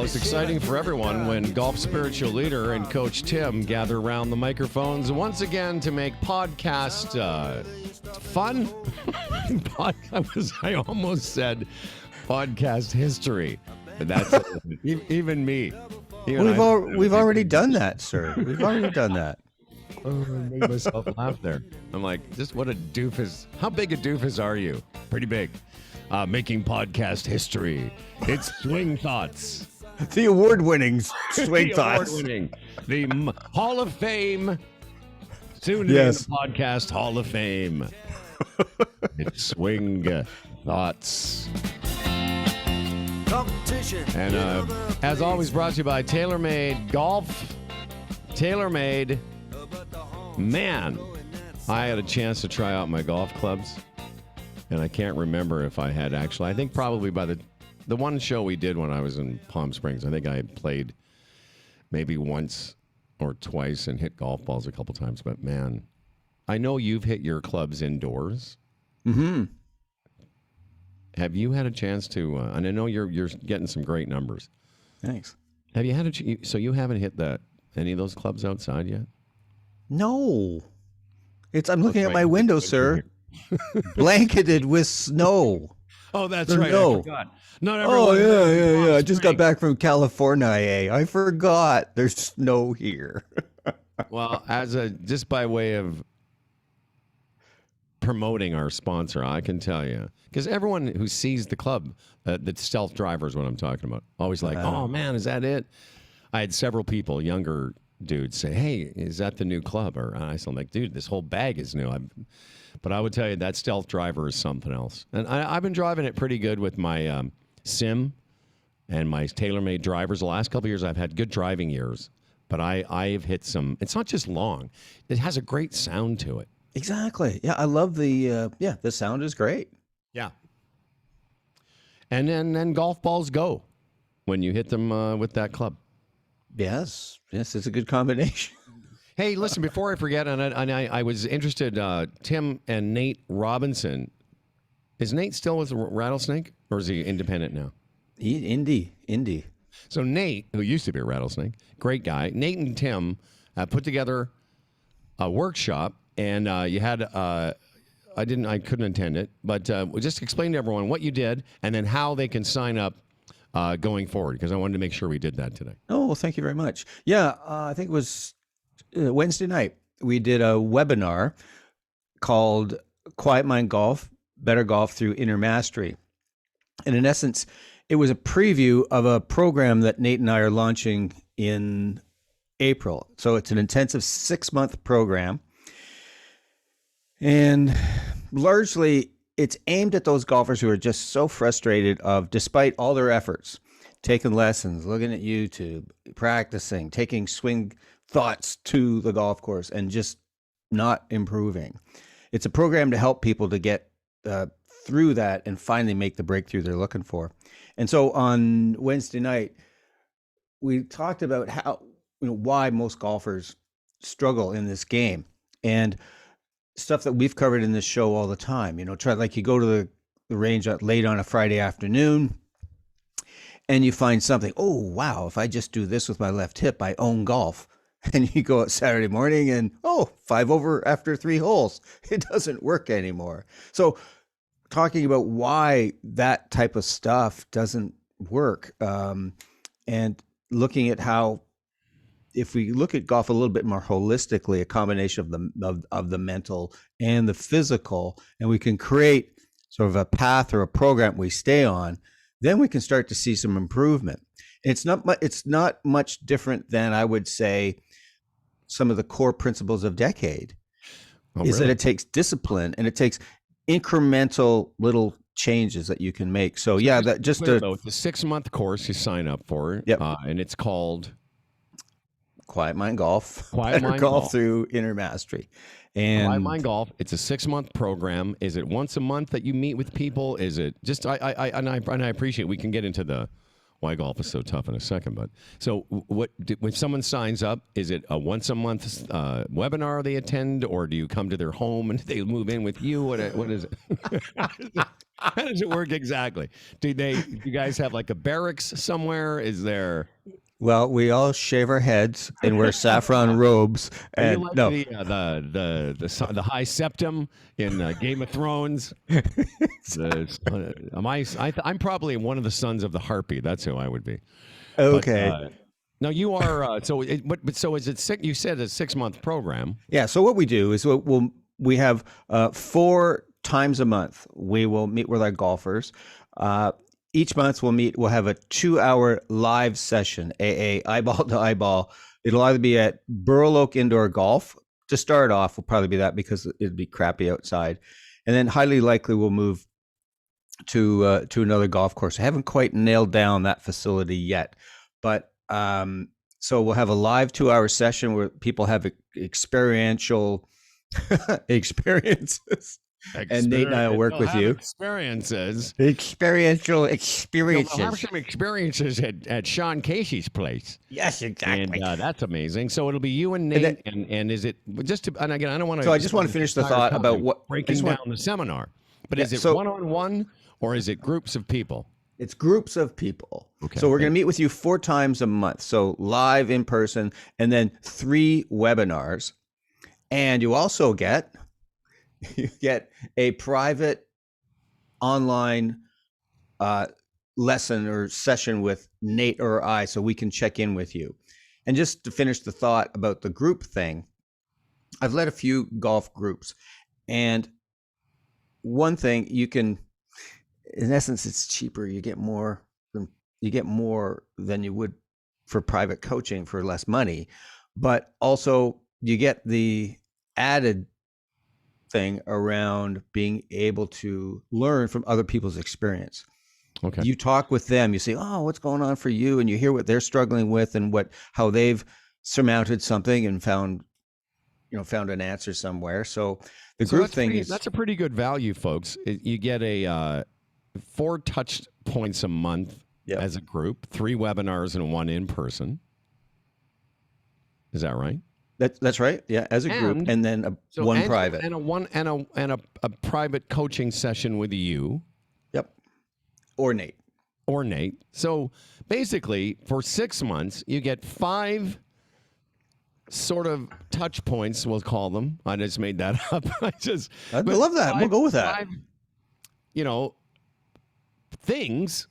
most exciting for everyone when golf spiritual leader and Coach Tim gather around the microphones once again to make podcast fun. I almost said podcast history. But that's even me. We've already done that, sir. We've already done that. I made myself laugh there. I'm like, just what a doofus. How big a doofus are you? Pretty big. Making podcast history. It's Swing Thoughts. The award-winning Swing Thoughts. The Hall of Fame. Soon to be in the podcast Hall of Fame. It's Swing Thoughts. And as always, brought to you by TaylorMade Golf. TaylorMade. Man, I had a chance to try out my golf clubs, and I can't remember if I had actually. I think probably by the one show we did when I was in Palm Springs, I think I had played maybe once or twice and hit golf balls a couple times. But man, I know you've hit your clubs indoors. Mm-hmm. Have you had a chance to? And I know you're getting some great numbers. Thanks. Have you had so you haven't hit any of those clubs outside yet? No. I'm looking at my window, sir. Blanketed with snow. Oh, that's right. I forgot. Not everyone. Yeah. I just got back from California. I forgot there's snow here. Well, just by way of promoting our sponsor, I can tell you, because everyone who sees the club, the stealth driver is what I'm talking about. Always like, oh man, is that it? I had several people, younger dudes, say, hey, is that the new club? Or I'm like, dude, this whole bag is new. But I would tell you that stealth driver is something else. And I've been driving it pretty good with my Sim and my TaylorMade drivers. The last couple of years, I've had good driving years. But I've hit some. It's not just long. It has a great sound to it. Exactly. Yeah, I love the sound is great. Yeah. And then golf balls go when you hit them with that club. Yes, it's a good combination. Hey, listen, before I forget, and I was interested, Tim and Nate Robinson. Is Nate still with Rattlesnake, or is he independent now? Indie. So Nate, who used to be a Rattlesnake, great guy. Nate and Tim put together a workshop, and you had I couldn't attend it, but just explain to everyone what you did, and then how they can sign up going forward, because I wanted to make sure we did that today. Oh, well, thank you very much. Yeah, I think it was Wednesday night. We did a webinar called Quiet Mind Golf, Better Golf Through Inner Mastery. And in essence, it was a preview of a program that Nate and I are launching in April. So it's an intensive 6-month program. And largely, it's aimed at those golfers who are just so frustrated despite all their efforts, taking lessons, looking at YouTube, practicing, taking swing thoughts to the golf course, and just not improving. It's a program to help people to get through that and finally make the breakthrough they're looking for. And so on Wednesday night, we talked about why most golfers struggle in this game, and stuff that we've covered in this show all the time. You go to the range late on a Friday afternoon and you find something, oh, wow, if I just do this with my left hip, I own golf. And you go out Saturday morning and, 5 over after 3 holes. It doesn't work anymore. So talking about why that type of stuff doesn't work, and looking at how, if we look at golf a little bit more holistically, a combination of the mental and the physical, and we can create sort of a path or a program we stay on, then we can start to see some improvement. It's not much different than, I would say, some of the core principles of Decade. That it takes discipline and it takes incremental little changes that you can make. So yeah, that just it's a 6-month course you sign up for. Yep. And it's called Quiet Mind Golf. Golf Through Inner Mastery. And Quiet Mind Golf. It's a 6-month program. Is it once a month that you meet with people? Is it just I appreciate we can get into why golf is so tough in a second. But so if someone signs up, is it a once a month webinar they attend, or do you come to their home and they move in with you? What is it? How does it work exactly? Do you guys have like a barracks somewhere? Is there? Well, we all shave our heads and wear saffron robes. Are you And like no, the high septum in Game of Thrones? I'm probably one of the sons of the harpy. That's who I would be. okay. But, no, you are. So is it six? You said a 6-month program. Yeah. So what we do is we have 4 times a month. We will meet with our golfers. Each month we'll have a 2-hour live session, AA, eyeball to eyeball. It'll either be at Burl Oak Indoor Golf. To start off, will probably be that because it'd be crappy outside. And then highly likely we'll move to another golf course. I haven't quite nailed down that facility yet. But so we'll have a live 2-hour session where people have experiential experiences. And Nate and I will work with you. Experiences. Experiential experiences. We'll have some experiences at Sean Casey's place. Yes, exactly. And that's amazing. So it'll be you and Nate. And is it just to, and again, I don't want to. So I just want to finish the thought about what breaking down the seminar. But is it one-on-one or is it groups of people? It's groups of people. Okay. So we're going to meet with you 4 times a month. So live in person, and then 3 webinars. And you also get a private online lesson or session with Nate or I, so we can check in with you. And just to finish the thought about the group thing, I've led a few golf groups, and one thing you can, in essence, it's cheaper. You get more than you would for private coaching for less money, but also you get the added thing around being able to learn from other people's experience. Okay. You talk with them, you say, "Oh, what's going on for you?" And you hear what they're struggling with and how they've surmounted something and found an answer somewhere. So the group thing that's a pretty good value, folks. You get a 4 touch points a month as a group, 3 webinars and 1 in person. Is that right? That's right. Yeah, as a group, and then one private, and a private coaching session with you. Yep. Or Nate. So basically, for 6 months, you get 5 sort of touch points. We'll call them. I just made that up. I love that. We'll go with that. 5, things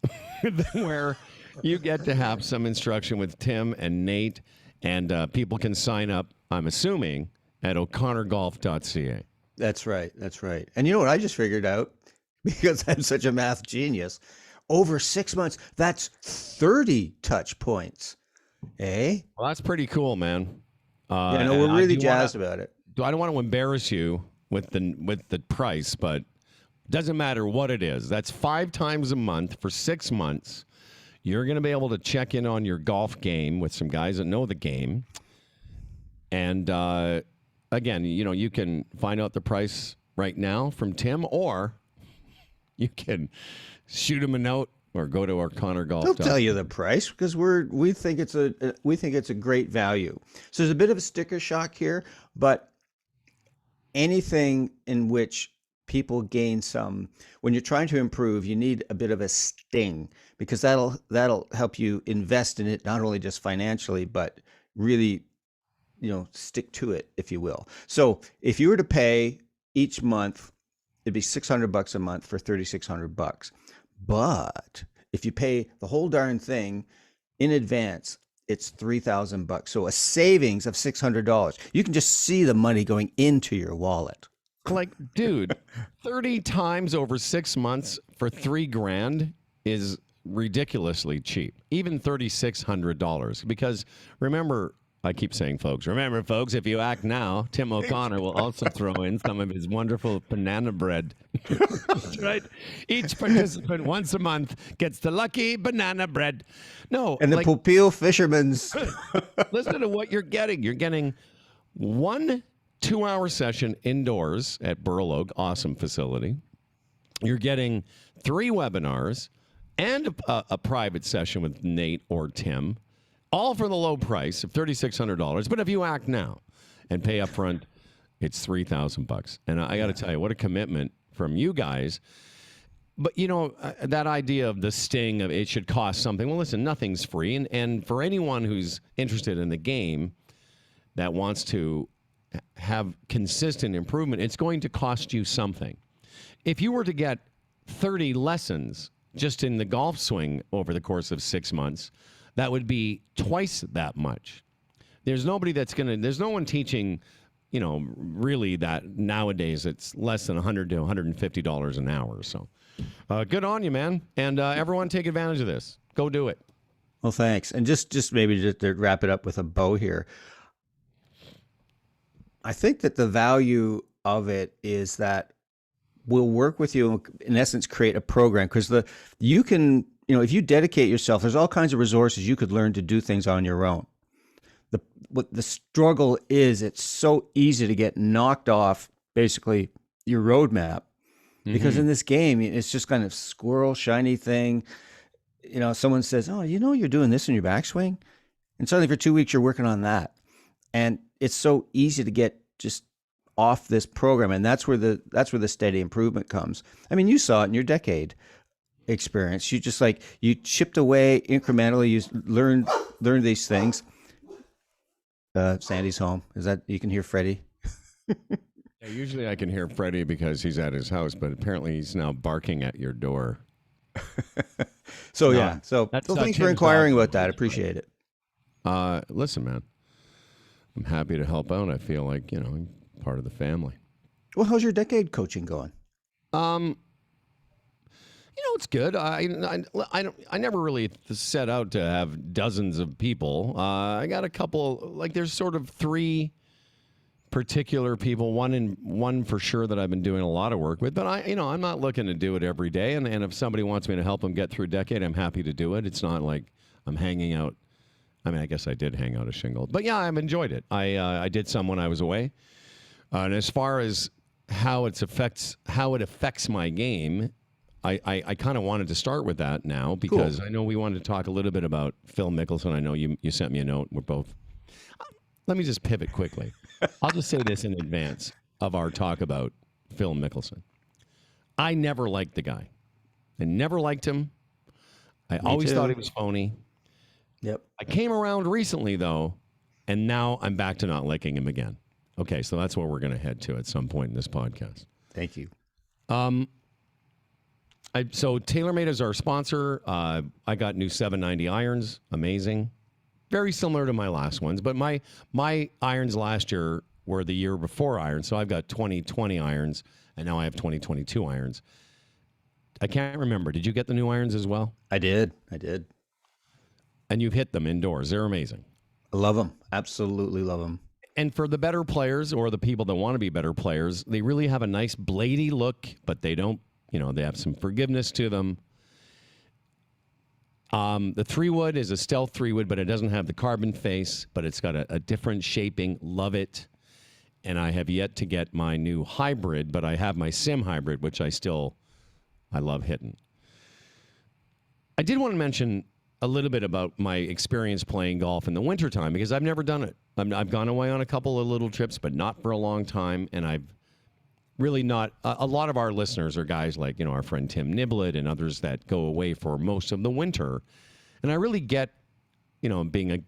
where you get to have some instruction with Tim and Nate. And people can sign up, I'm assuming, at o'connorgolf.ca. That's right. And you know what I just figured out? Because I'm such a math genius. Over 6 months, that's 30 touch points. Eh? Well, that's pretty cool, man. We're really jazzed about it. I don't want to embarrass you with the price, but it doesn't matter what it is. That's 5 times a month for 6 months. You're going to be able to check in on your golf game with some guys that know the game. And again, you can find out the price right now from Tim, or you can shoot him a note or go to our Connor Golf. They'll tell you the price because we think it's a great value. So there's a bit of a sticker shock here, but anything in which people gain some, when you're trying to improve, you need a bit of a sting, because that'll help you invest in it, not only just financially, but really, stick to it, if you will. So if you were to pay each month, it'd be $600 a month for $3,600. But if you pay the whole darn thing in advance, it's $3,000. So a savings of $600. You can just see the money going into your wallet. Like, dude, 30 times over 6 months for $3,000 is ridiculously cheap. Even $3,600. Because remember, I keep saying, folks, if you act now, Tim O'Connor will also throw in some of his wonderful banana bread. Right? Each participant once a month gets the lucky banana bread. No. And the Popeil fisherman's. Listen to what you're getting. You're getting 1 2-hour session indoors at Burl Oak, awesome facility. You're getting 3 webinars, and a private session with Nate or Tim, all for the low price of $3,600. But if you act now and pay up front, it's $3,000. And I got to tell you, what a commitment from you guys. But, you know, that idea of the sting of it should cost something. Well, listen, nothing's free. And for anyone who's interested in the game that wants to have consistent improvement, it's going to cost you something. If you were to get 30 lessons just in the golf swing over the course of 6 months, that would be twice that much. There's no one teaching, you know, really that nowadays it's less than $100 to $150 an hour. So good on you, man. And everyone take advantage of this. Go do it. Well, thanks. And just maybe just to wrap it up with a bow here, I think that the value of it is that we'll work with you and, in essence, create a program, because you can, you know, if you dedicate yourself, there's all kinds of resources you could learn to do things on your own. What the struggle is, it's so easy to get knocked off basically your roadmap, because in this game, it's just kind of squirrel, shiny thing. You know, someone says, oh, you know, you're doing this in your backswing. And suddenly for 2 weeks, you're working on that. And it's so easy to get just off this program. And that's where the steady improvement comes. I mean, you saw it in your decade experience. You just you chipped away incrementally. You learned these things. Sandy's home. Is that, you can hear Freddie? Yeah, usually I can hear Freddie because he's at his house, but apparently he's now barking at your door. So thanks for inquiring about that. I appreciate it. Listen, man, I'm happy to help out. I feel like, you know, I'm part of the family. Well, how's your decade coaching going? You know, it's good. I never really set out to have dozens of people. I got a couple, there's sort of three particular people, one for sure that I've been doing a lot of work with, but I'm not looking to do it every day. And if somebody wants me to help them get through a decade, I'm happy to do it. It's not like I'm hanging out. I mean, I guess I did hang out a shingle, but yeah, I've enjoyed it. I did some when I was away. And as far as how it affects my game, I kind of wanted to start with that now, because cool. I know we wanted to talk a little bit about Phil Mickelson. I know you sent me a note. We're both. Let me just pivot quickly. I'll just say this in advance of our talk about Phil Mickelson. I never liked the guy. I never liked him. I always thought he was phony. Yep. I came around recently, though, and now I'm back to not liking him again. Okay, so that's where we're going to head to at some point in this podcast. Thank you. So TaylorMade is our sponsor. I got new 790 irons. Amazing. Very similar to my last ones, but my irons last year were the year before irons. So I've got 2020 irons, and now I have 2022 irons. I can't remember. Did you get the new irons as well? I did. And you've hit them indoors. They're amazing. I love them. Absolutely love them. And for the better players, or the people that want to be better players, they really have a nice bladey look, but they don't, they have some forgiveness to them. The 3-wood is a stealth 3-wood, but it doesn't have the carbon face, but it's got a different shaping. Love it. And I have yet to get my new hybrid, but I have my Sim hybrid, which I love hitting. I did want to mention a little bit about my experience playing golf in the wintertime, because I've never done it. I've gone away on a couple of little trips, but not for a long time, and I've really not. A lot of our listeners are guys like, our friend Tim Niblett and others that go away for most of the winter. And I really get, being a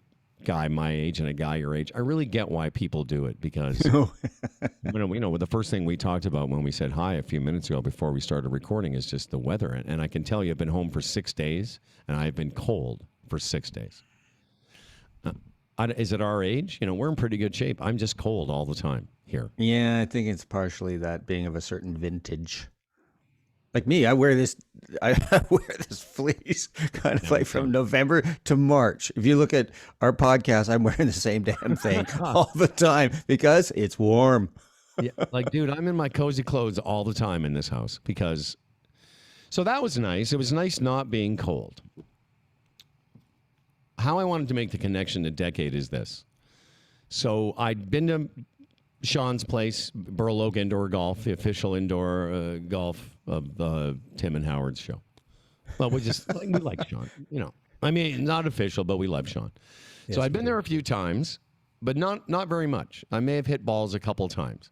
guy my age and a guy your age, I really get why people do it, because, the first thing we talked about when we said hi a few minutes ago before we started recording is just the weather. And I can tell you, I've been home for 6 days, and I've been cold for 6 days. Is it our age? We're in pretty good shape. I'm just cold all the time here. Yeah, I think it's partially that being of a certain vintage. Like me, I wear this fleece kind of from November to March. If you look at our podcast, I'm wearing the same damn thing all the time because it's warm. Yeah, dude, I'm in my cozy clothes all the time in this house so that was nice. It was nice not being cold. How I wanted to make the connection to decade is this. So I'd been to Sean's place, Burl Oak Indoor Golf, the official indoor golf of Tim and Howard's show. Well, we like Sean. I mean, not official, but we love Sean. So I've been there a few times, but not very much. I may have hit balls a couple times.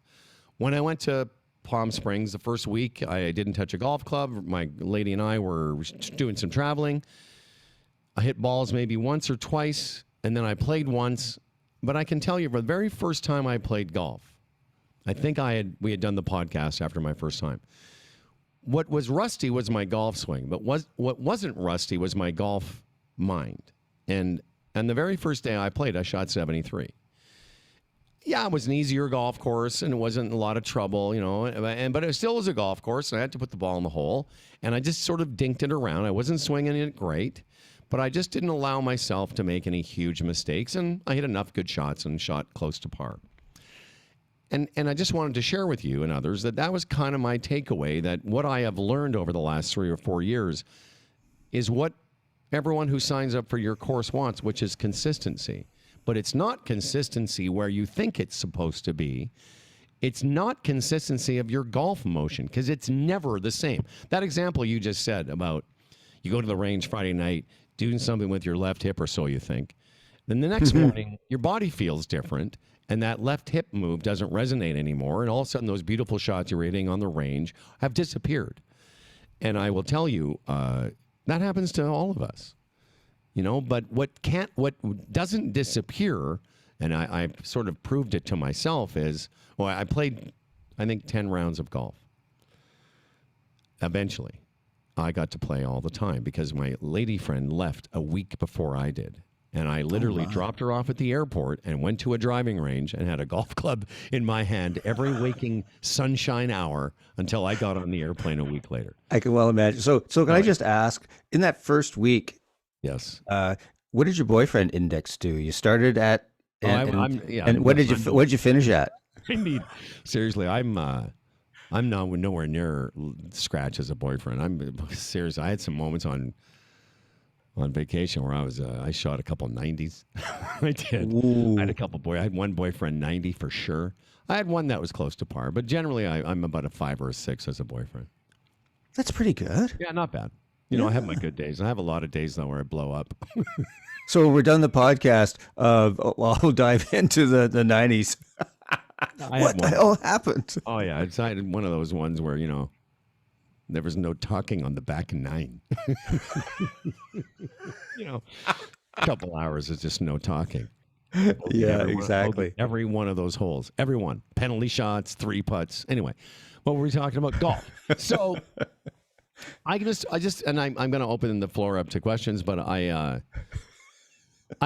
When I went to Palm Springs the first week, I didn't touch a golf club. My lady and I were doing some traveling. I hit balls maybe once or twice, and then I played once. But I can tell you, for the very first time I played golf, I think we had done the podcast after my first time. What was rusty was my golf swing, but what wasn't rusty was my golf mind. And the very first day I played, I shot 73. Yeah, it was an easier golf course, and it wasn't a lot of trouble, but it still was a golf course, and I had to put the ball in the hole, and I just sort of dinked it around. I wasn't swinging it great, but I just didn't allow myself to make any huge mistakes, and I hit enough good shots and shot close to par. And I just wanted to share with you and others that was kind of my takeaway, that what I have learned over the last 3 or 4 years is what everyone who signs up for your course wants, which is consistency. But it's not consistency where you think it's supposed to be. It's not consistency of your golf motion, because it's never the same. That example you just said about you go to the range Friday night, doing something with your left hip, or so you think. Then the next morning, your body feels different, and that left hip move doesn't resonate anymore, and all of a sudden those beautiful shots you're hitting on the range have disappeared. And I will tell you, that happens to all of us. But what doesn't disappear, and I sort of proved it to myself, is, I played, I think, 10 rounds of golf. Eventually, I got to play all the time because my lady friend left a week before I did. And I literally dropped her off at the airport and went to a driving range and had a golf club in my hand every waking sunshine hour until I got on the airplane a week later. I can well imagine. So can I just ask, in that first week, yes, what did your boyfriend index do? You started at, and what did you finish at? Seriously, I'm nowhere near scratch as a boyfriend. I'm serious. I had some moments on vacation where I shot a couple 90s. I did. Ooh. I had one boyfriend 90 for sure. I had one that was close to par, but generally I'm about a 5 or a 6 as a boyfriend. That's pretty good. Yeah, not bad. I have my good days. I have a lot of days though where I blow up. So we're done the podcast. I'll dive into the 90s. What the hell happened? Oh yeah, it's one of those ones where there was no talking on the back 9. A couple hours is just no talking. Yeah, exactly. Every one of those holes, every one. Penalty shots, 3 putts. Anyway, what were we talking about? Golf. So I'm going to open the floor up to questions, but I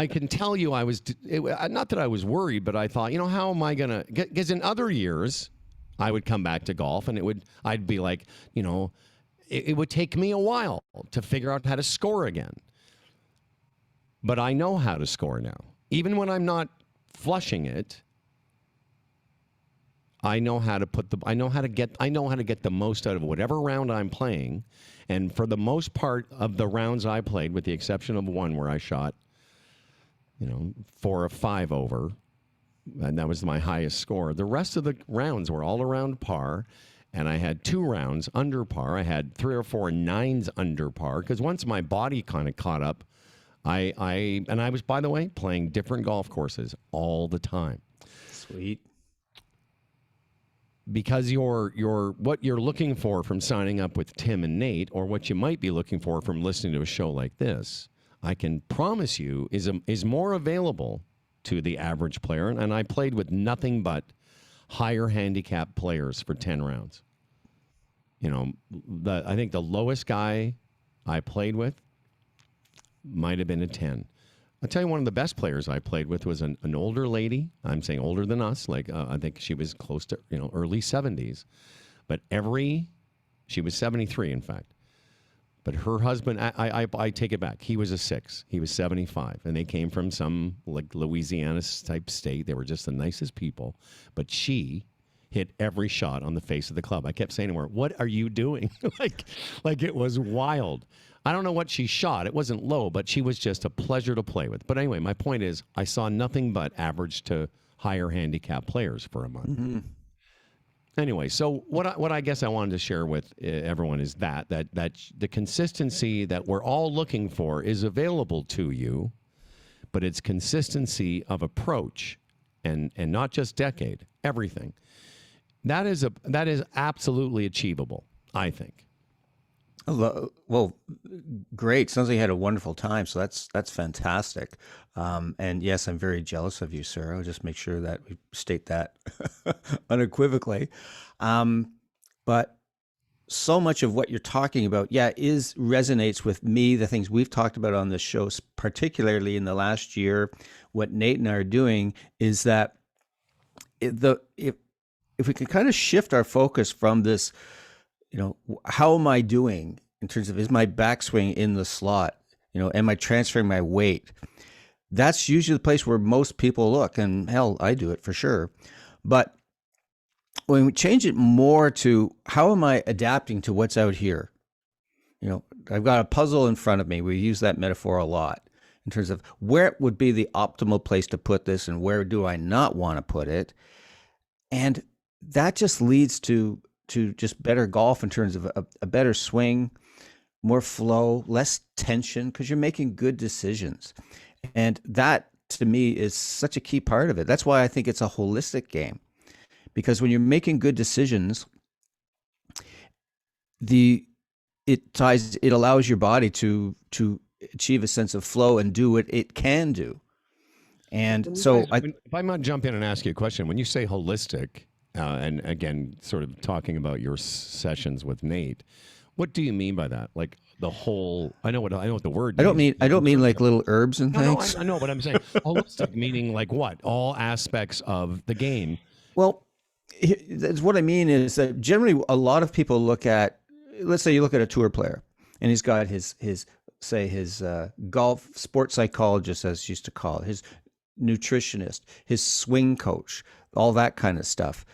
can tell you not that I was worried, but I thought, how am I going to, because in other years, I would come back to golf and I'd be like, it would take me a while to figure out how to score again. But I know how to score now. Even when I'm not flushing it, I know how to get the most out of whatever round I'm playing. And for the most part of the rounds I played, with the exception of one where I shot, 4 or 5 over, and that was my highest score. The rest of the rounds were all around par, and I had 2 rounds under par. I had 3 or 4 9s under par, because once my body kind of caught up, I was, by the way, playing different golf courses all the time. Sweet. Because what you're looking for from signing up with Tim and Nate, or what you might be looking for from listening to a show like this, I can promise you is more available to the average player. And I played with nothing but higher handicap players for 10 rounds. I think the lowest guy I played with might have been a 10. I'll tell you, one of the best players I played with was an older lady. I'm saying older than us. I think she was close to, early 70s. But she was 73, in fact. But her husband, I take it back. He was a 6. He was 75. And they came from some Louisiana type state. They were just the nicest people. But she hit every shot on the face of the club. I kept saying to her, "What are you doing?" like it was wild. I don't know what she shot. It wasn't low, but she was just a pleasure to play with. But anyway, my point is, I saw nothing but average to higher handicap players for a month. Mm-hmm. Anyway, so what I guess I wanted to share with everyone is that the consistency that we're all looking for is available to you, but it's consistency of approach and not just decade, everything. That is absolutely achievable, I think. Well, great. Sounds like you had a wonderful time. So that's fantastic. And yes, I'm very jealous of you, sir. I'll just make sure that we state that unequivocally. But so much of what you're talking about, resonates with me. The things we've talked about on this show, particularly in the last year, what Nate and I are doing is that if we can kind of shift our focus from this, how am I doing in terms of, is my backswing in the slot? Am I transferring my weight? That's usually the place where most people look, and hell, I do it for sure. But when we change it more to how am I adapting to what's out here? I've got a puzzle in front of me. We use that metaphor a lot in terms of where would be the optimal place to put this and where do I not want to put it? And that just leads to just better golf in terms of a better swing, more flow, less tension, because you're making good decisions. And that, to me, is such a key part of it. That's why I think it's a holistic game. Because when you're making good decisions, it allows your body to achieve a sense of flow and do what it can do. And so if I might jump in and ask you a question, when you say holistic, and again, sort of talking about your sessions with Nate, what do you mean by that? Like the whole? I know what the word. I don't mean like little herbs and things. I know, but I'm saying holistic meaning like what? All aspects of the game. Well, that's what I mean is that generally a lot of people look at, let's say you look at a tour player, and he's got his golf sports psychologist, as used to call it, his nutritionist, his swing coach, all that kind of stuff.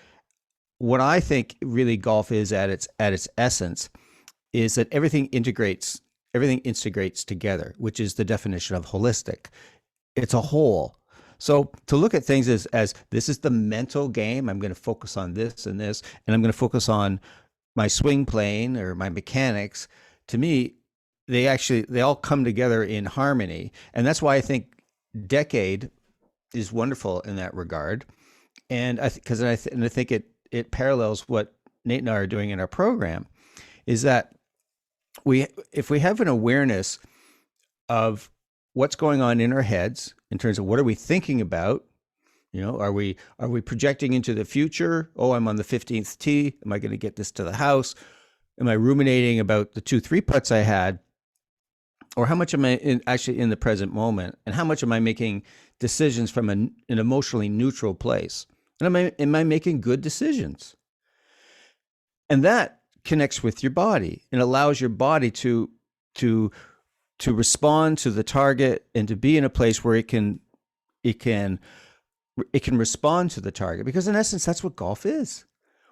What I think really golf is at its essence is that everything integrates together, which is the definition of holistic. It's a whole. So to look at things as this is the mental game, I'm going to focus on this and this, and I'm going to focus on my swing plane or my mechanics. To me, they all come together in harmony, and that's why I think decade is wonderful in that regard. And I think it parallels what Nate and I are doing in our program, is that if we have an awareness of what's going on in our heads in terms of what are we thinking about, are we projecting into the future? Oh, I'm on the 15th tee. Am I going to get this to the house? Am I ruminating about the 2-3 putts I had? Or how much am I actually in the present moment? And how much am I making decisions from an emotionally neutral place? And am I making good decisions? And that connects with your body and allows your body to respond to the target and to be in a place where it can respond to the target. Because in essence, that's what golf is.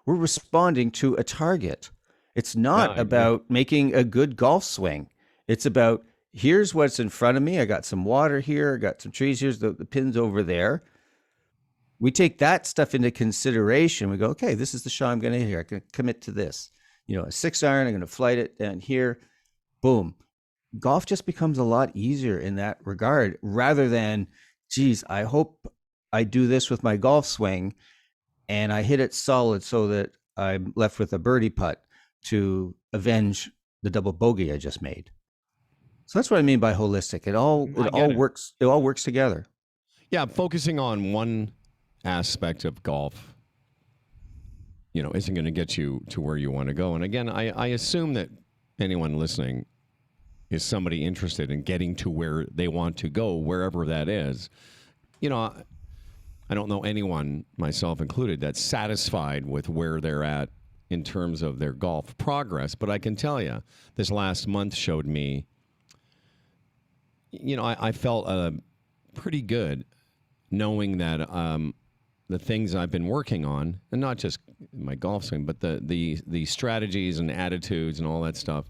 We're responding to a target. It's not about making a good golf swing. It's about, here's what's in front of me. I got some water here. I got some trees. Here's the pins over there. We take that stuff into consideration. We go, okay, this is the shot I'm going to hit here. I can commit to this. A 6-iron, I'm going to flight it down here. Boom. Golf just becomes a lot easier in that regard, rather than, geez, I hope I do this with my golf swing and I hit it solid so that I'm left with a birdie putt to avenge the double bogey I just made. So that's what I mean by holistic. It all works. It all works together. Yeah, focusing on one aspect of golf, isn't going to get you to where you want to go. And again, I assume that anyone listening is somebody interested in getting to where they want to go, wherever that is. I don't know anyone, myself included, that's satisfied with where they're at in terms of their golf progress. But I can tell you, this last month showed me, I felt pretty good knowing that the things I've been working on, and not just my golf swing, but the strategies and attitudes and all that stuff,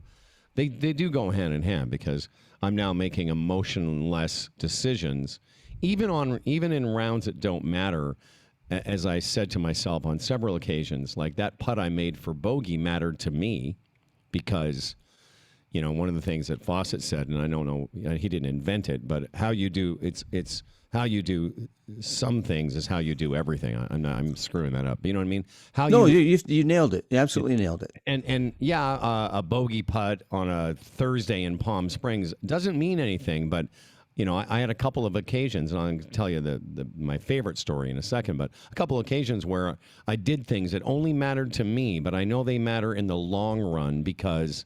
they do go hand in hand, because I'm now making emotionless decisions, even in rounds that don't matter. as I said to myself on several occasions, like that putt I made for bogey mattered to me because, one of the things that Fawcett said, and I don't know, he didn't invent it, but how you do it's how you do some things is how you do everything. I'm screwing that up. You know what I mean? You nailed it. You absolutely nailed it. And a bogey putt on a Thursday in Palm Springs doesn't mean anything, but I had a couple of occasions, and I'll tell you my favorite story in a second, but a couple of occasions where I did things that only mattered to me, but I know they matter in the long run because,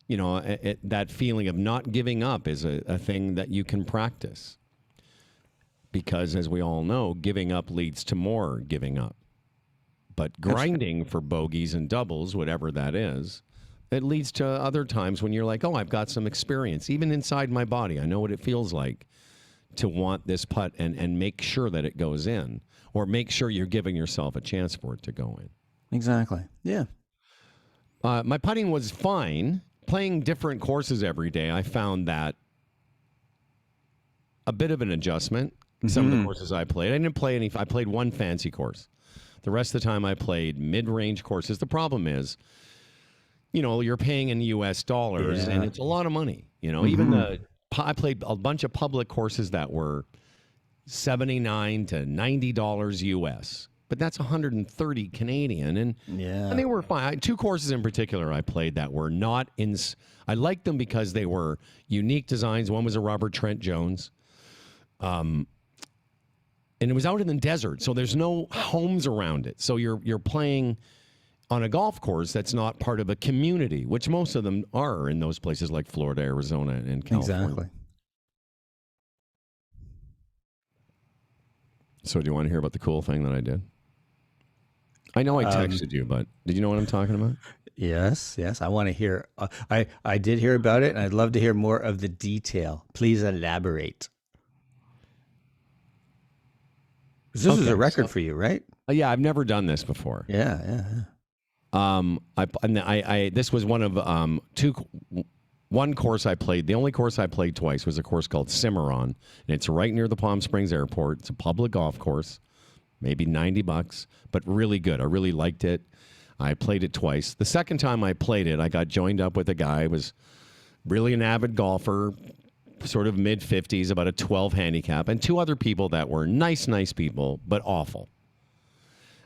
that feeling of not giving up is a thing that you can practice. Because, as we all know, giving up leads to more giving up. But grinding for bogeys and doubles, whatever that is, it leads to other times when you're like, oh, I've got some experience. Even inside my body, I know what it feels like to want this putt and make sure that it goes in. Or make sure you're giving yourself a chance for it to go in. Exactly. Yeah. My putting was fine. Playing different courses every day, I found that a bit of an adjustment. Some of the courses I played, I didn't play any. I played one fancy course. The rest of the time, I played mid-range courses. The problem is, you're paying in U.S. dollars, and it's a lot of money. Even I played a bunch of public courses that were $79 to $90 U.S., but that's 130 Canadian, and they were fine. Two courses in particular I played that were not in. I liked them because they were unique designs. One was a Robert Trent Jones. And it was out in the desert, so there's no homes around it. So you're playing on a golf course that's not part of a community, which most of them are in those places like Florida, Arizona, and California. Exactly. So do you want to hear about the cool thing that I did? I know I texted you, but did you know what I'm talking about? Yes. I want to hear. I did hear about it, and I'd love to hear more of the detail. Please elaborate. This is a record for you, right? Yeah, I've never done this before. Yeah. This was one of one course I played. The only course I played twice was a course called Cimarron, and it's right near the Palm Springs Airport. It's a public golf course, maybe $90, but really good. I really liked it. I played it twice. The second time I played it, I got joined up with a guy who was really an avid golfer, sort of mid-50s, about a 12 handicap, and two other people that were nice people, but awful.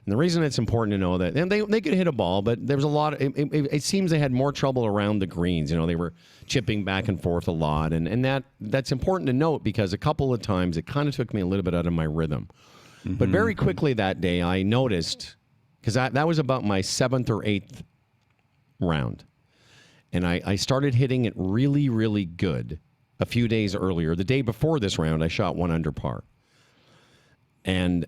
And the reason it's important to know that, and they could hit a ball, but there was a lot. It seems they had more trouble around the greens. They were chipping back and forth a lot, and that's important to note because a couple of times it kind of took me a little bit out of my rhythm. But very quickly that day, I noticed, because that was about my 7th or 8th round, and I started hitting it really, really good. A few days earlier, the day before this round, I shot 1 under par. And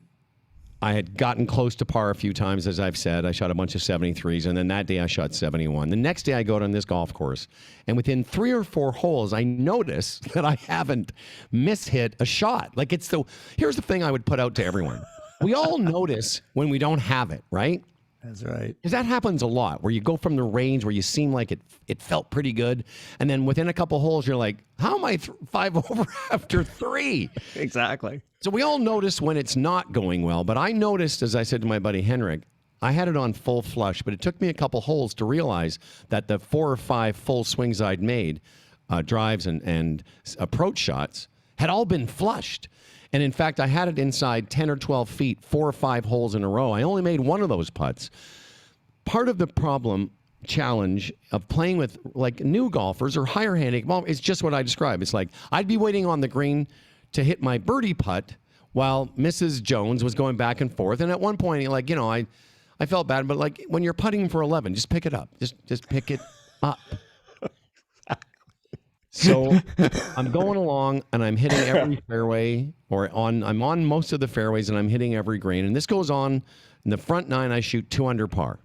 I had gotten close to par a few times, as I've said. I shot a bunch of 73s, and then that day I shot 71. The next day I go out on this golf course, and within 3 or 4 holes, I notice that I haven't mishit a shot. Here's the thing I would put out to everyone. We all notice when we don't have it, right? That's right. Because that happens a lot, where you go from the range where you seem like it felt pretty good, and then within a couple holes, you're like, how am I 5 over after 3? Exactly. So we all notice when it's not going well, but I noticed, as I said to my buddy Henrik, I had it on full flush, but it took me a couple holes to realize that the 4 or 5 full swings I'd made, drives and approach shots, had all been flushed. And in fact, I had it inside 10 or 12 feet, 4 or 5 holes in a row. I only made one of those putts. Part of the challenge of playing with new golfers or higher handicap, is just what I described. It's like I'd be waiting on the green to hit my birdie putt while Mrs. Jones was going back and forth. And at one point, I felt bad, but when you're putting for 11, just pick it up. Just pick it up. So I'm going along and I'm hitting every fairway, I'm on most of the fairways, and I'm hitting every green. And this goes on in the front 9. I shoot 2 under par,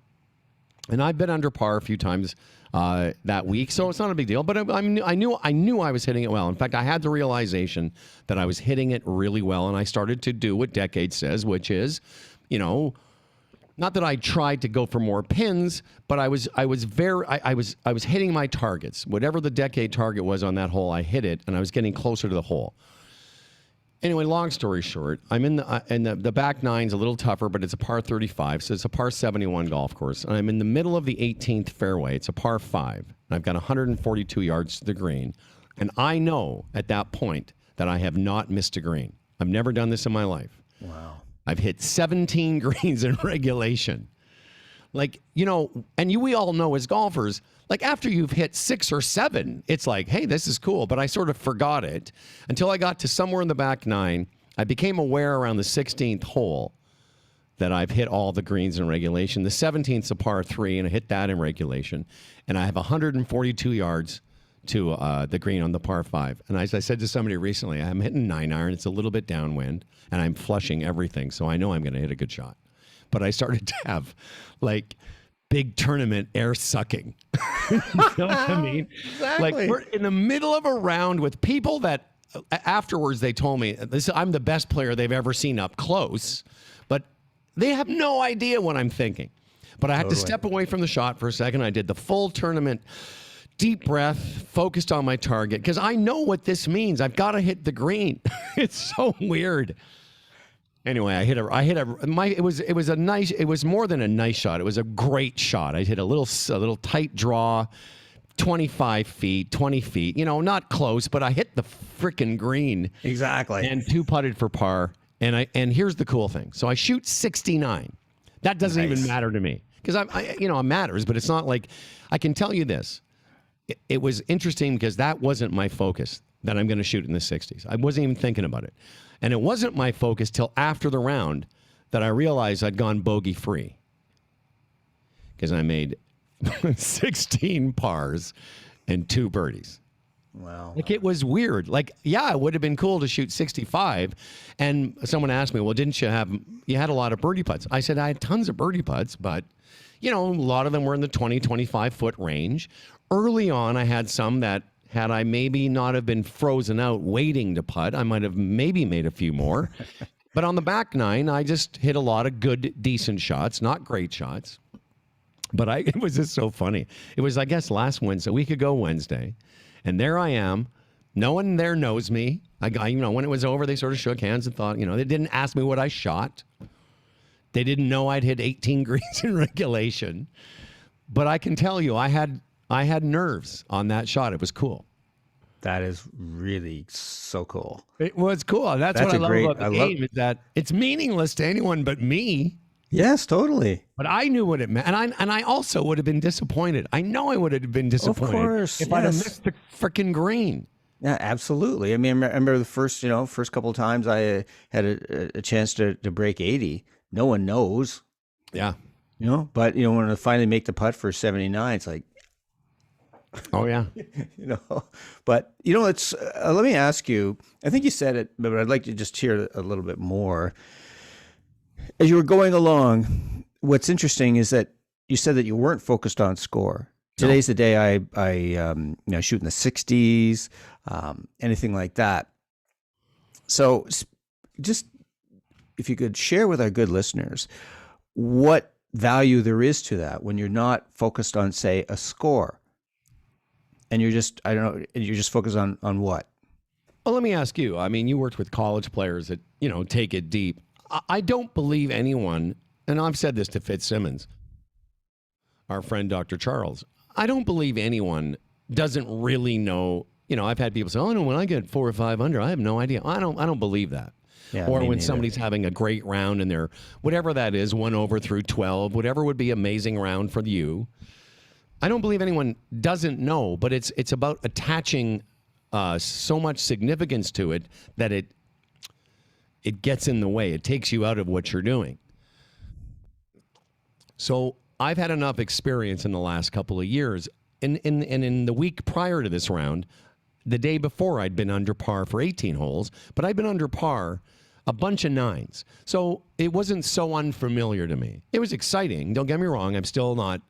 and I've been under par a few times that week, so it's not a big deal. But I knew I was hitting it well. In fact, I had the realization that I was hitting it really well, and I started to do what Decade says, which is, not that I tried to go for more pins, but I was hitting my targets. Whatever the Decade target was on that hole, I hit it, and I was getting closer to the hole. Anyway, long story short, I'm in the back nine's a little tougher, but it's a par 35, so it's a par 71 golf course. And I'm in the middle of the 18th fairway. It's a par 5. And I've got 142 yards to the green. And I know at that point that I have not missed a green. I've never done this in my life. Wow. I've hit 17 greens in regulation. Like, we all know as golfers, like after you've hit 6 or 7, it's like, hey, this is cool. But I sort of forgot it until I got to somewhere in the back nine. I became aware around the 16th hole that I've hit all the greens in regulation. The 17th's a par 3, and I hit that in regulation. And I have 142 yards to the green on the par 5. And as I said to somebody recently, I'm hitting 9-iron. It's a little bit downwind, and I'm flushing everything. So I know I'm going to hit a good shot. But I started to have like big tournament air sucking. You know what I mean? Exactly. Like we're in the middle of a round with people that afterwards they told me I'm the best player they've ever seen up close, but they have no idea what I'm thinking. But I had to step away from the shot for a second. I did the full tournament, deep breath, focused on my target because I know what this means. I've got to hit the green. It's so weird. Anyway, it was more than a nice shot. It was a great shot. I hit a little tight draw, 25 feet, 20 feet, not close, but I hit the freaking green. Exactly. And 2 putted for par. And here's the cool thing. So I shoot 69. That doesn't even matter to me because it matters, but it's not like I can tell you this. It was interesting because that wasn't my focus that I'm going to shoot in the 60s. I wasn't even thinking about it. And it wasn't my focus till after the round that I realized I'd gone bogey free because I made 16 pars and 2 birdies. Wow. Like it was weird. Like, yeah, it would have been cool to shoot 65. And someone asked me, well, you had a lot of birdie putts. I said, I had tons of birdie putts, but a lot of them were in the 20, 25 foot range. Early on, I had some that had I maybe not have been frozen out waiting to putt, I might have maybe made a few more. But on the back nine, I just hit a lot of good, decent shots, not great shots. But it was just so funny. It was, I guess, last Wednesday, a week ago Wednesday. And there I am. No one there knows me. When it was over, they sort of shook hands and thought, they didn't ask me what I shot. They didn't know I'd hit 18 greens in regulation. But I can tell you, I had nerves on that shot. It was cool. That is really so cool. It was cool. That's what I love about the game is that it's meaningless to anyone but me. Yes, totally. But I knew what it meant. And I also would have been disappointed. I know I would have been disappointed if I'd have missed the freaking green. Yeah, absolutely. I mean, I remember the first couple of times I had a chance to break 80. No one knows. Yeah. But, when I finally make the putt for 79, it's like, oh yeah. But it's let me ask you, I think you said it, but I'd like to just hear a little bit more. As you were going along, what's interesting is that you said that you weren't focused on score. Today's the day I shoot in the 60s, anything like that. So just if you could share with our good listeners what value there is to that when you're not focused on, say, a score. And you're just, you're just focused on what? Well, let me ask you. I mean, you worked with college players that, take it deep. I don't believe anyone, and I've said this to Fitzsimmons, our friend Dr. Charles, I don't believe anyone doesn't really know. I've had people say, oh, no, when I get 4 or 5 under, I have no idea. I don't believe that. Yeah, or when somebody's having a great round and they're, whatever that is, 1 over through 12, whatever would be amazing round for you. I don't believe anyone doesn't know, but it's about attaching so much significance to it that it gets in the way. It takes you out of what you're doing. So I've had enough experience in the last couple of years. In the week prior to this round, the day before I'd been under par for 18 holes, but I'd been under par a bunch of 9s. So it wasn't so unfamiliar to me. It was exciting. Don't get me wrong. I'm still not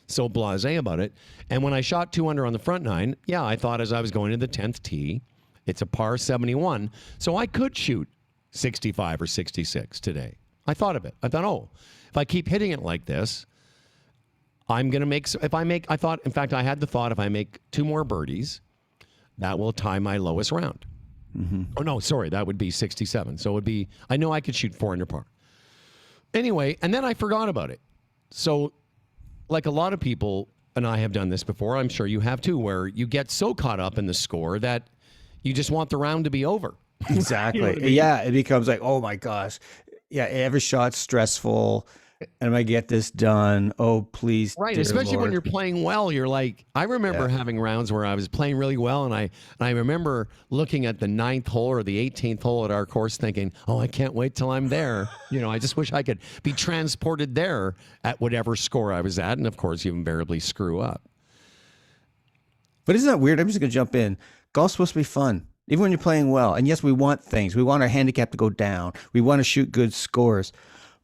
so blasé about it. And when I shot 2 under on the front 9, yeah, I thought as I was going to the 10th tee, it's a par 71. So I could shoot 65 or 66 today. I thought of it. I thought, if I keep hitting it like this, I'm going to make, in fact, I had the thought if I make 2 more birdies, that will tie my lowest round. Oh, no, sorry. That would be 67. So it would be, I know I could shoot 4 under par. Anyway, and then I forgot about it. So, like a lot of people, and I have done this before, I'm sure you have too, where you get so caught up in the score that you just want the round to be over. Exactly. You know what I mean? Yeah, it becomes like, oh my gosh. Yeah, every shot's stressful. Am I get this done? Oh, please. Right, dear especially when Lord. you're playing well. You're like, I remember having rounds where I was playing really well, and I remember looking at the 9th hole or the 18th hole at our course thinking, oh, I can't wait till I'm there. You know, I just wish I could be transported there at whatever score I was at. And of course, you invariably screw up. But isn't that weird? I'm just going to jump in. Golf's supposed to be fun, even when you're playing well. And yes, we want things. We want our handicap to go down. We want to shoot good scores.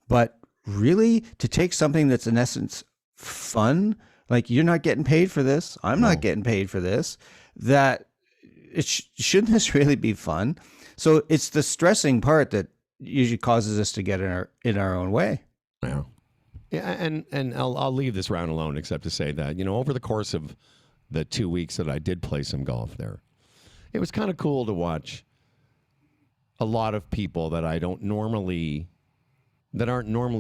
But really, to take something that's in essence fun, like you're not getting paid for this, I'm not getting paid for this, that it shouldn't this really be fun? So it's the stressing part that usually causes us to get in our own way. Yeah. Yeah, and I'll leave this round alone except to say that, you know, over the course of the 2 weeks that I did play some golf there, it was kind of cool to watch a lot of people that aren't normally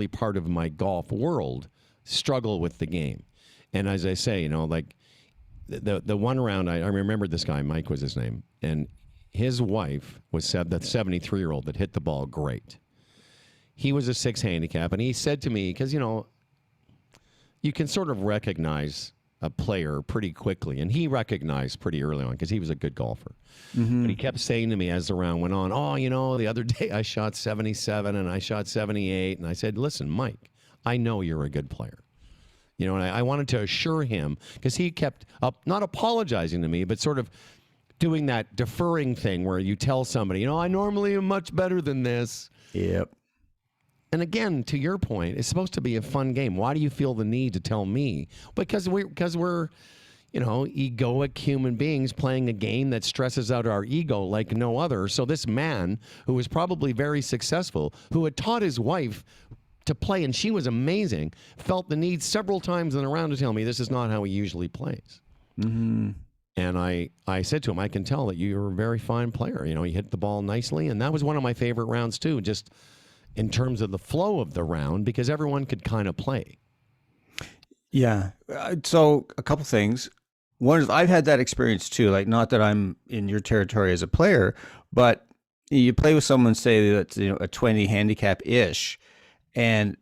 part of my golf world struggle with the game. And as I say, you know, like the one round, I remember this guy, Mike was his name, and his wife was that 73-year-old that hit the ball great. He was a 6 handicap, and he said to me, because, you know, you can sort of recognize a player pretty quickly, and he recognized pretty early on because he was a good golfer. But he kept saying to me as the round went on, oh, you know, the other day I shot 77 and I shot 78, and I said, listen, Mike, I know you're a good player. You know, and I wanted to assure him, because he kept up, not apologizing to me, but sort of doing that deferring thing where you tell somebody, you know, I normally am much better than this. Yep. And again, to your point, it's supposed to be a fun game. Why do you feel the need to tell me? Because we're, you know, egoic human beings playing a game that stresses out our ego like no other. So this man, who was probably very successful, who had taught his wife to play, and she was amazing, felt the need several times in a round to tell me this is not how he usually plays. And I said to him, I can tell that you're a very fine player. You know, you hit the ball nicely, and that was one of my favorite rounds too, just in terms of the flow of the round, because everyone could kind of play. Yeah. So a couple things. One is I've had that experience too. Like, not that I'm in your territory as a player, but you play with someone, say that's, you know, a 20 handicap ish, and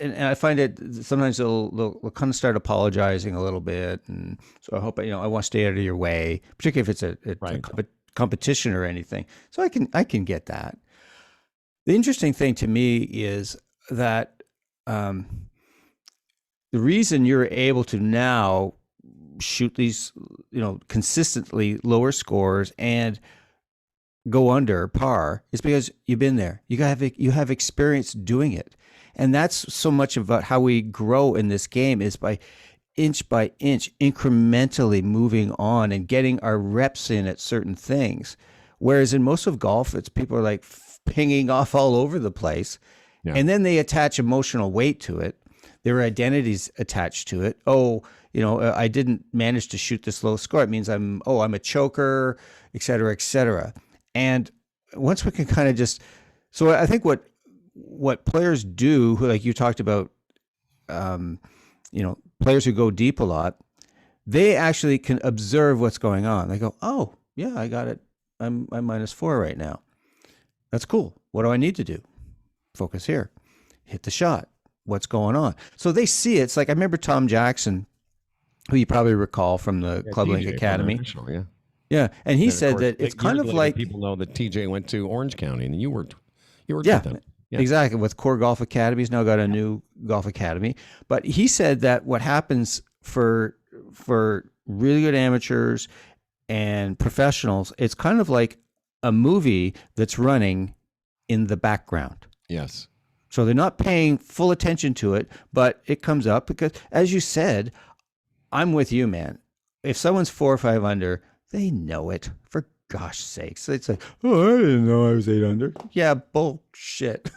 I find it sometimes they'll kind of start apologizing a little bit, and so I hope, you know, I want to stay out of your way, particularly if it's a competition or anything. So I can get that. The interesting thing to me is that the reason you're able to now shoot these, you know, consistently lower scores and go under par is because you've been there. You have experience doing it. And that's so much about how we grow in this game, is by inch, incrementally moving on and getting our reps in at certain things. Whereas in most of golf, it's people are like pinging off all over the place. Yeah. And then they attach emotional weight to it. Their identity's attached to it. Oh, you know, I didn't manage to shoot this low score. It means I'm a choker, et cetera, et cetera. And once we can kind of just, so I think what players do, who, like you talked about, you know, players who go deep a lot, they actually can observe what's going on. They go, oh yeah, I got it. I'm -4 right now. That's cool. What do I need to do? Focus here. Hit the shot. What's going on? So they see it. It's like, I remember Tom Jackson, who you probably recall from the Club Link Academy. Yeah, and he said that it's kind of like, people know that TJ went to Orange County, and you worked with them. Yeah, exactly. With Core Golf Academy, he's now got a new golf academy. But he said that what happens for really good amateurs and professionals, it's kind of like a movie that's running in the background. Yes. So they're not paying full attention to it, but it comes up because, as you said, I'm with you, man. If someone's 4 or 5 under, they know it, for gosh sakes. It's like, oh, I didn't know I was 8 under. Yeah, bullshit.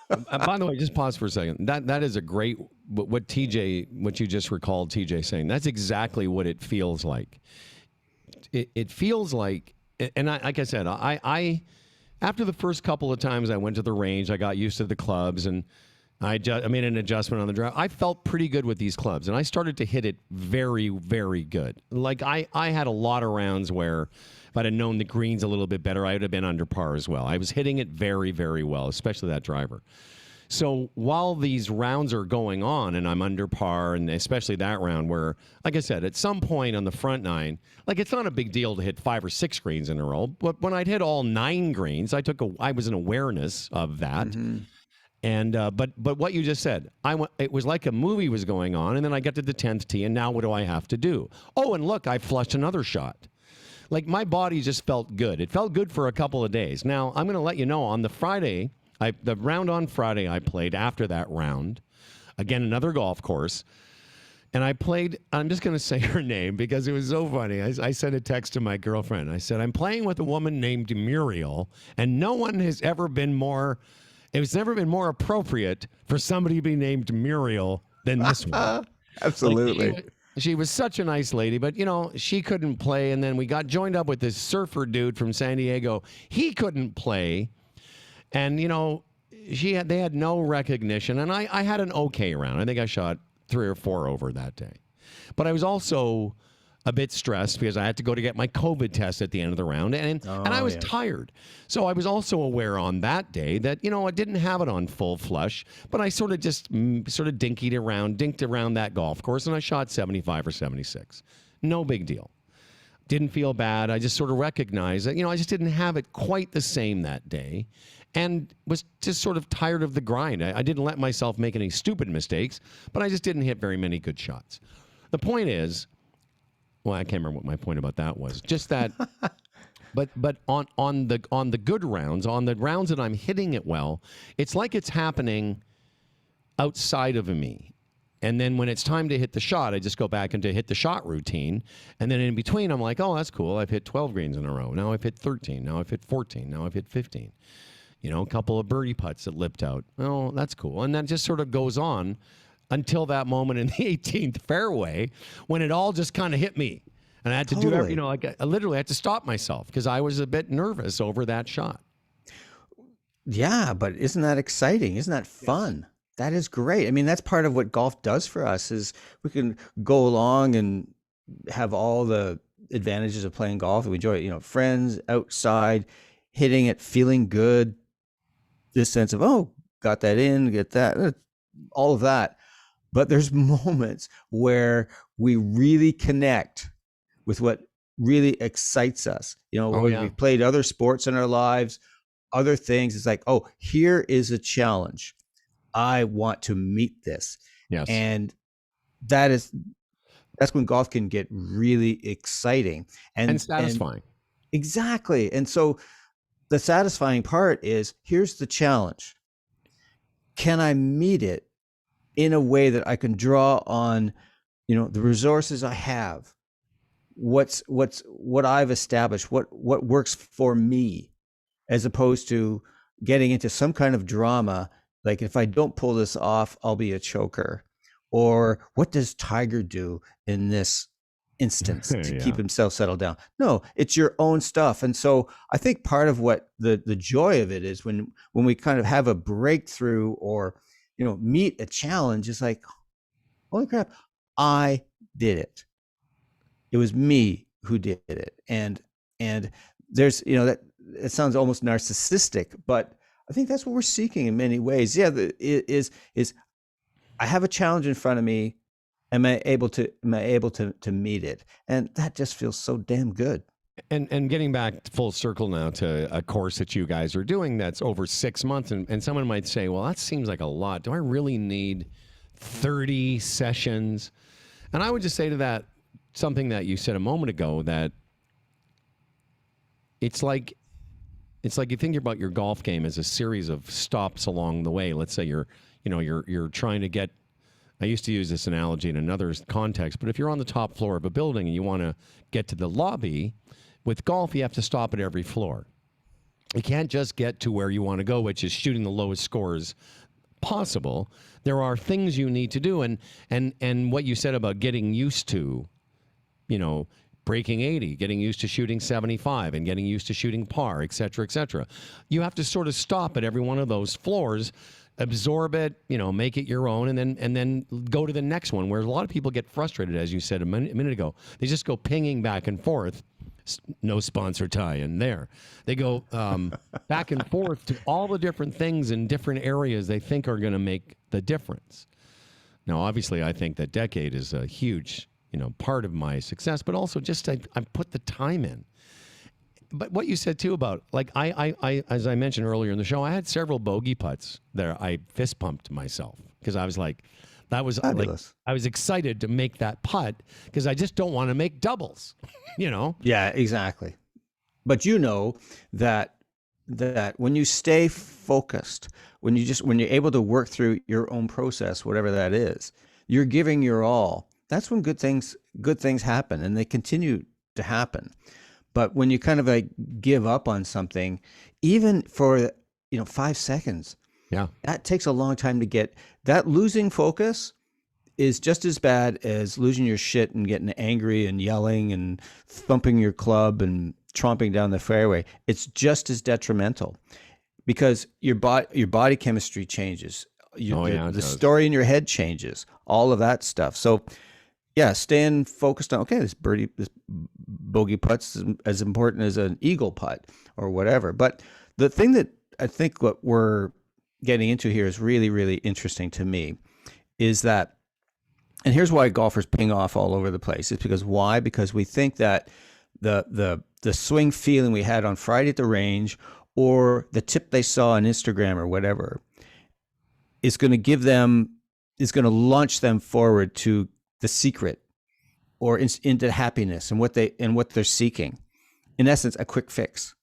By the way, just pause for a second. That is a great, what you just recalled TJ saying. That's exactly what it feels like. It feels like and like I said, I after the first couple of times I went to the range, I got used to the clubs, and I made an adjustment on the drive. I felt pretty good with these clubs, and I started to hit it very, very good. Like I had a lot of rounds where if I'd have known the greens a little bit better, I would have been under par as well. I was hitting it very, very well, especially that driver. So while these rounds are going on and I'm under par, and especially that round where, like I said, at some point on the front nine, like it's not a big deal to hit 5 or 6 greens in a row. But when I'd hit all 9 greens, I was an awareness of that. Mm-hmm. And but what you just said, it was like a movie was going on, and then I got to the 10th tee, and now what do I have to do? Oh, and look, I flushed another shot. Like my body just felt good. It felt good for a couple of days. Now I'm going to let you know on the Friday. The round on Friday I played after that round, again, another golf course, and I played, I'm just going to say her name because it was so funny. I sent a text to my girlfriend. I said, I'm playing with a woman named Muriel, and no one has ever been more, it's never been more appropriate for somebody to be named Muriel than this one. Absolutely. Like, she was such a nice lady, but, she couldn't play, and then we got joined up with this surfer dude from San Diego. He couldn't play. And, they had no recognition. And I had an okay round. I think I shot 3 or 4 over that day. But I was also a bit stressed because I had to go to get my COVID test at the end of the round. And I was tired. So I was also aware on that day that, I didn't have it on full flush. But I sort of dinked around that golf course. And I shot 75 or 76. No big deal. Didn't feel bad. I just sort of recognized that, I just didn't have it quite the same that day. And was just sort of tired of the grind. I didn't let myself make any stupid mistakes, but I just didn't hit very many good shots. The point is, well, I can't remember what my point about that was. Just that, but on the good rounds, on the rounds that I'm hitting it well, it's like it's happening outside of me. And then when it's time to hit the shot, I just go back into hit the shot routine. And then in between, I'm like, oh, that's cool. I've hit 12 greens in a row. Now I've hit 13. Now I've hit 14. Now I've hit 15. A couple of birdie putts that lipped out. Oh, that's cool. And that just sort of goes on until that moment in the 18th fairway when it all just kind of hit me. And I had to do that, I literally had to stop myself because I was a bit nervous over that shot. Yeah, but isn't that exciting? Isn't that fun? Yes. That is great. I mean, that's part of what golf does for us is we can go along and have all the advantages of playing golf. We enjoy it, friends, outside, hitting it, feeling good. This sense of, oh, got that in, get that, all of that. But there's moments where we really connect with what really excites us. We've played other sports in our lives, other things. It's like, oh, here is a challenge. I want to meet this. Yes. And that's when golf can get really exciting and satisfying. Exactly. And so the satisfying part is, here's the challenge. Can I meet it in a way that I can draw on, the resources I have, what I've established, what works for me, as opposed to getting into some kind of drama. Like, if I don't pull this off, I'll be a choker. Or what does Tiger do in this instance to keep himself settled down? No, it's your own stuff. And so I think part of what the joy of it is when we kind of have a breakthrough or, meet a challenge, it's like, holy crap, I did it. It was me who did it. And there's, that it sounds almost narcissistic, but I think that's what we're seeking in many ways. Yeah, is I have a challenge in front of me. Am I able to meet it? And that just feels so damn good. And getting back full circle now to a course that you guys are doing that's over 6 months, and someone might say, well, that seems like a lot. Do I really need 30 sessions? And I would just say to that something that you said a moment ago, that it's like you think about your golf game as a series of stops along the way. Let's say you're trying to get, I used to use this analogy in another context, but if you're on the top floor of a building and you want to get to the lobby, with golf, you have to stop at every floor. You can't just get to where you want to go, which is shooting the lowest scores possible. There are things you need to do. And what you said about getting used to, breaking 80, getting used to shooting 75, and getting used to shooting par, et cetera, et cetera. You have to sort of stop at every one of those floors, absorb it, make it your own, and then go to the next one, where a lot of people get frustrated, as you said a minute ago. They just go pinging back and forth. No sponsor tie-in there. They go back and forth to all the different things in different areas they think are going to make the difference. Now, obviously, I think that decade is a huge, part of my success, but also just I put the time in. But what you said too about, like, I as I mentioned earlier in the show, I had several bogey putts there. I fist pumped myself because I was like, that was fabulous. I was excited to make that putt because I just don't want to make doubles, Yeah, exactly. But that when you stay focused, when you're able to work through your own process, whatever that is, you're giving your all. That's when good things happen, and they continue to happen. But when you kind of like give up on something, even for 5 seconds, yeah, that takes a long time to get. That losing focus is just as bad as losing your shit and getting angry and yelling and thumping your club and tromping down the fairway. It's just as detrimental because your body chemistry changes. The story in your head changes. All of that stuff. So, yeah, staying focused on, this bogey putt's as important as an eagle putt or whatever. But the thing that I think what we're getting into here is really, really interesting to me is that, and here's why golfers ping off all over the place. It's because why? Because we think that the swing feeling we had on Friday at the range or the tip they saw on Instagram or whatever is going to launch them forward to the secret or into happiness and what they're seeking. In essence, a quick fix.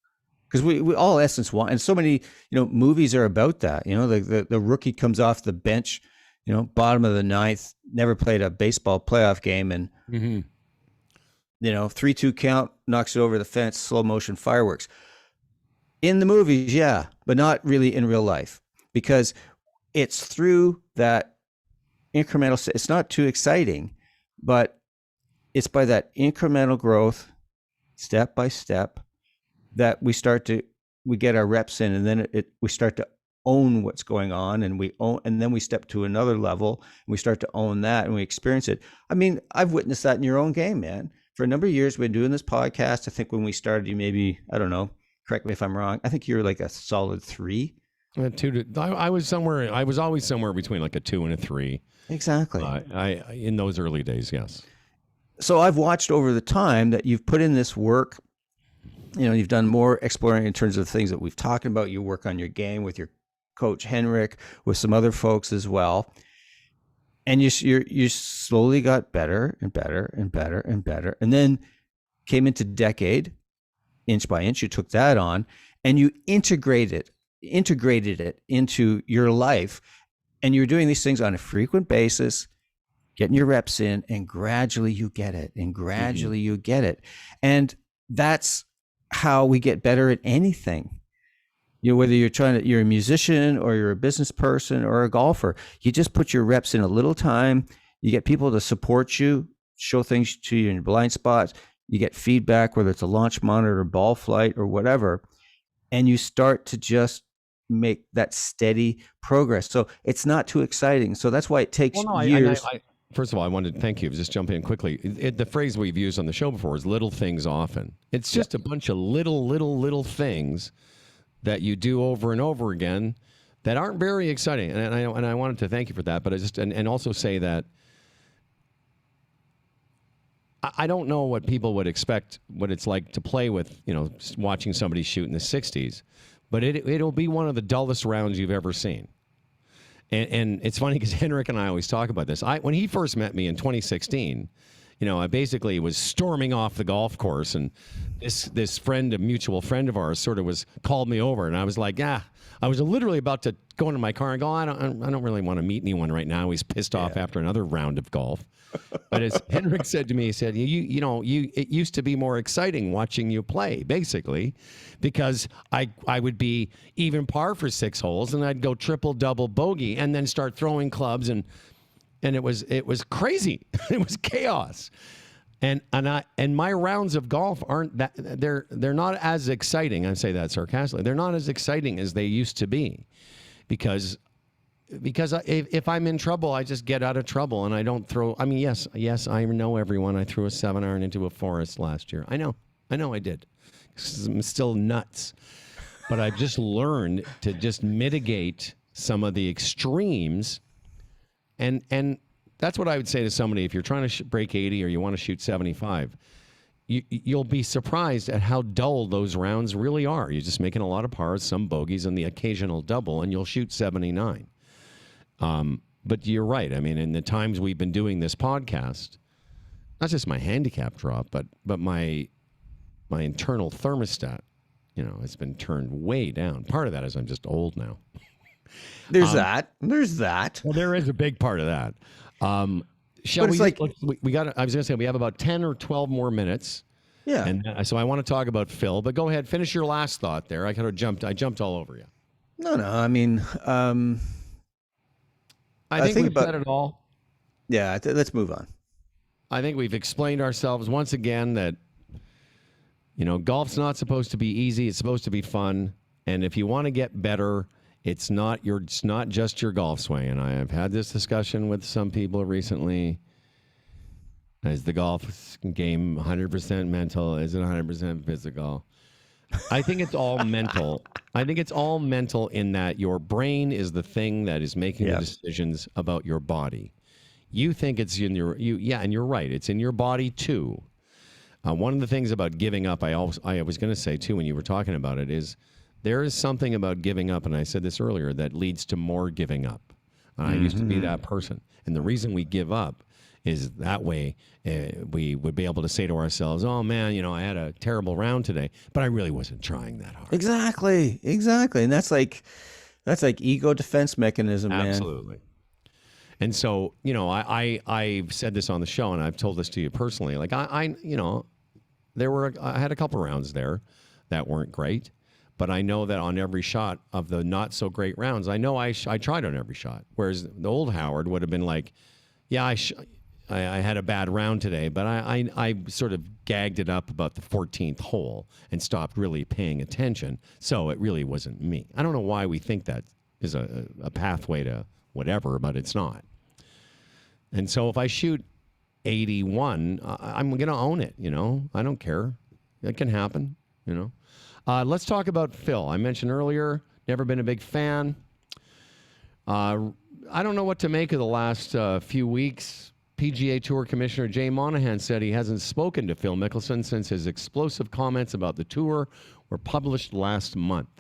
Because we all essence want, and so many movies are about that. The rookie comes off the bench, bottom of the ninth, never played a baseball playoff game, and 3-2 count, knocks it over the fence, slow motion fireworks. In the movies, yeah, but not really in real life, because it's through that incremental. It's not too exciting, but it's by that incremental growth, step by step, that we get our reps in, and then we start to own what's going on, and then we step to another level and we start to own that, and we experience it. I mean, I've witnessed that in your own game, man. For a number of years, we've been doing this podcast. I think when we started, you maybe, I don't know, correct me if I'm wrong, I think you're like a solid 3. I was always somewhere between like a 2 and a 3. Exactly. In those early days, yes. So I've watched over the time that you've put in this work. You've done more exploring in terms of things that we've talked about. You work on your game with your coach Henrik, with some other folks as well, and you slowly got better and better and better and better, and then came into decade, inch by inch. You took that on, and you integrated it into your life, and you're doing these things on a frequent basis, getting your reps in, and gradually you get it, and that's how we get better at anything. Whether you're a musician or you're a business person or a golfer, you just put your reps in a little time. You get people to support you, show things to you in your blind spots. You get feedback, whether it's a launch monitor, ball flight, or whatever, and you start to just make that steady progress. So it's not too exciting. So that's why it takes years. First of all, I wanted to thank you. Just jump in quickly. The phrase we've used on the show before is little things often. It's just a bunch of little things that you do over and over again that aren't very exciting. And I wanted to thank you for that. But I just and also say that I don't know what people would expect, what it's like to play with, watching somebody shoot in the 60s. But it'll be one of the dullest rounds you've ever seen. And it's funny because Henrik and I always talk about this. When he first met me in 2016, I basically was storming off the golf course, and this friend, a mutual friend of ours, sort of called me over, and I was like, I was literally about to go into my car and go, I don't really want to meet anyone right now. He's pissed off after another round of golf. But as Henrik said to me, he said, it used to be more exciting watching you play, basically, because I would be even par for 6 holes, and I'd go triple, double, bogey, and then start throwing clubs, and it was crazy. It was chaos. And my rounds of golf aren't that they're not as exciting. I say that sarcastically. They're not as exciting as they used to be, because if I'm in trouble, I just get out of trouble and I don't throw. I mean, yes, I know everyone. I threw a 7-iron into a forest last year. I know I did. I'm still nuts, but I've just learned to just mitigate some of the extremes, and that's what I would say to somebody. If you're trying to break 80 or you want to shoot 75, you'll be surprised at how dull those rounds really are. You're just making a lot of pars, some bogeys, and the occasional double, and you'll shoot 79. But you're right. I mean, in the times we've been doing this podcast, not just my handicap drop, but my internal thermostat, has been turned way down. Part of that is I'm just old now. There's that. There's that. Well, there is a big part of that. Shall But we? it's We got. I was going to say we have about 10 or 12 more minutes. Yeah. And so I want to talk about Phil, but go ahead, finish your last thought there. I jumped all over you. No. I mean, I think we've said it all. Yeah. Let's move on. I think we've explained ourselves once again that, golf's not supposed to be easy. It's supposed to be fun. And if you want to get better, it's not just your golf swing. And I have had this discussion with some people recently. Is the golf game 100% mental? Is it 100% physical? I think it's all mental. I think it's all mental in that your brain is the thing that is making the decisions about your body. You think it's in and you're right. It's in your body too. One of the things about giving up, I was going to say too when you were talking about it, is there is something about giving up, and I said this earlier, that leads to more giving up. I used to be that person, and the reason we give up is that way we would be able to say to ourselves, "Oh man, I had a terrible round today, but I really wasn't trying that hard." Exactly, and that's like ego defense mechanism, man. Absolutely. And so, I've said this on the show, and I've told this to you personally. Like I had a couple rounds there that weren't great, but I know that on every shot of the not so great rounds, I know I tried on every shot. Whereas the old Howard would have been like, "Yeah, I had a bad round today, but I sort of gagged it up about the 14th hole and stopped really paying attention. So it really wasn't me." I don't know why we think that is a pathway to whatever, but it's not. And so if I shoot 81, I'm going to own it. I don't care. It can happen. Let's talk about Phil. I mentioned earlier, never been a big fan. I don't know what to make of the last few weeks. PGA Tour Commissioner Jay Monahan said he hasn't spoken to Phil Mickelson since his explosive comments about the tour were published last month.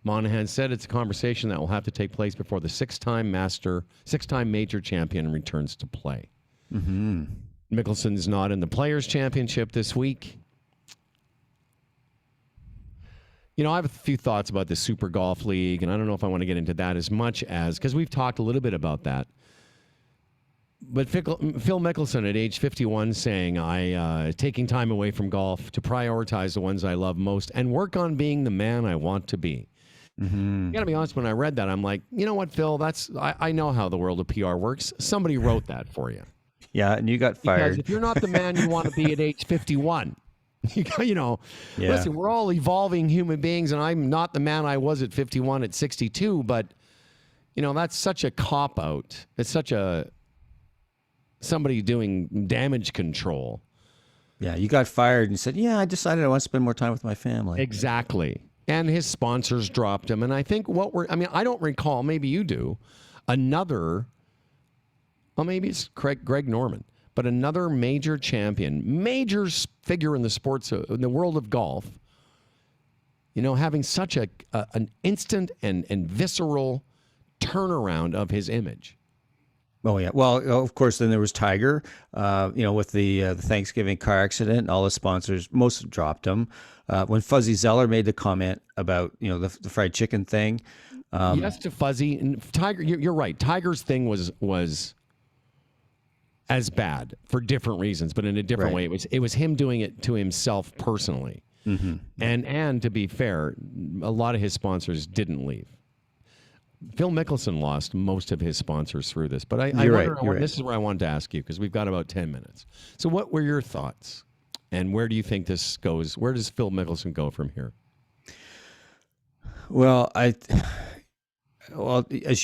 Monahan said it's a conversation that will have to take place before the six-time major champion returns to play. Mm-hmm. Mickelson's not in the Players' Championship this week. I have a few thoughts about the Super Golf League, and I don't know if I want to get into that as much as, because we've talked a little bit about that. But Phil Mickelson at age 51 saying, taking time away from golf to prioritize the ones I love most and work on being the man I want to be. Mm-hmm. I got to be honest, when I read that, I'm like, you know what, Phil, I know how the world of PR works. Somebody wrote that for you. Yeah, and you got fired. Because if you're not the man you want to be at age 51, listen, we're all evolving human beings, and I'm not the man I was at 51 at 62, but, that's such a cop-out. It's such somebody doing damage control. Yeah, you got fired and said, I decided I want to spend more time with my family. Exactly. And his sponsors dropped him. And I think I don't recall, maybe you do, maybe it's Greg Norman, but another major champion, major figure in the sports, in the world of golf, having such an instant and visceral turnaround of his image. Oh, yeah. Well, of course, then there was Tiger, with the Thanksgiving car accident. All the sponsors, most dropped him. When Fuzzy Zeller made the comment about, the fried chicken thing. Yes to Fuzzy. And Tiger, you're right. Tiger's thing was as bad for different reasons, but in a different way. It was him doing it to himself personally. Mm-hmm. And to be fair, a lot of his sponsors didn't leave. Phil Mickelson lost most of his sponsors through this, but I You're wonder, right, you're this is where I wanted to ask you, because we've got about 10 minutes. So what were your thoughts? And where do you think this goes? Where does Phil Mickelson go from here? Well, as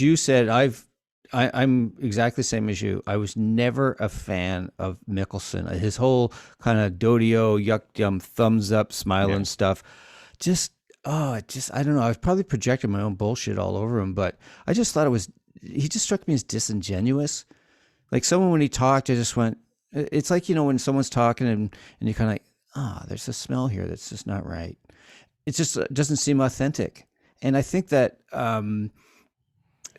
you said, I'm exactly the same as you. I was never a fan of Mickelson. His whole kind of dodio, yuck yum, thumbs up, smiling stuff. I don't know. I was probably projecting my own bullshit all over him, but I just thought he just struck me as disingenuous. Like someone, when he talked, I just went, it's like, when someone's talking and you're kind of like, there's a smell here that's just not right. It just doesn't seem authentic. And I think that,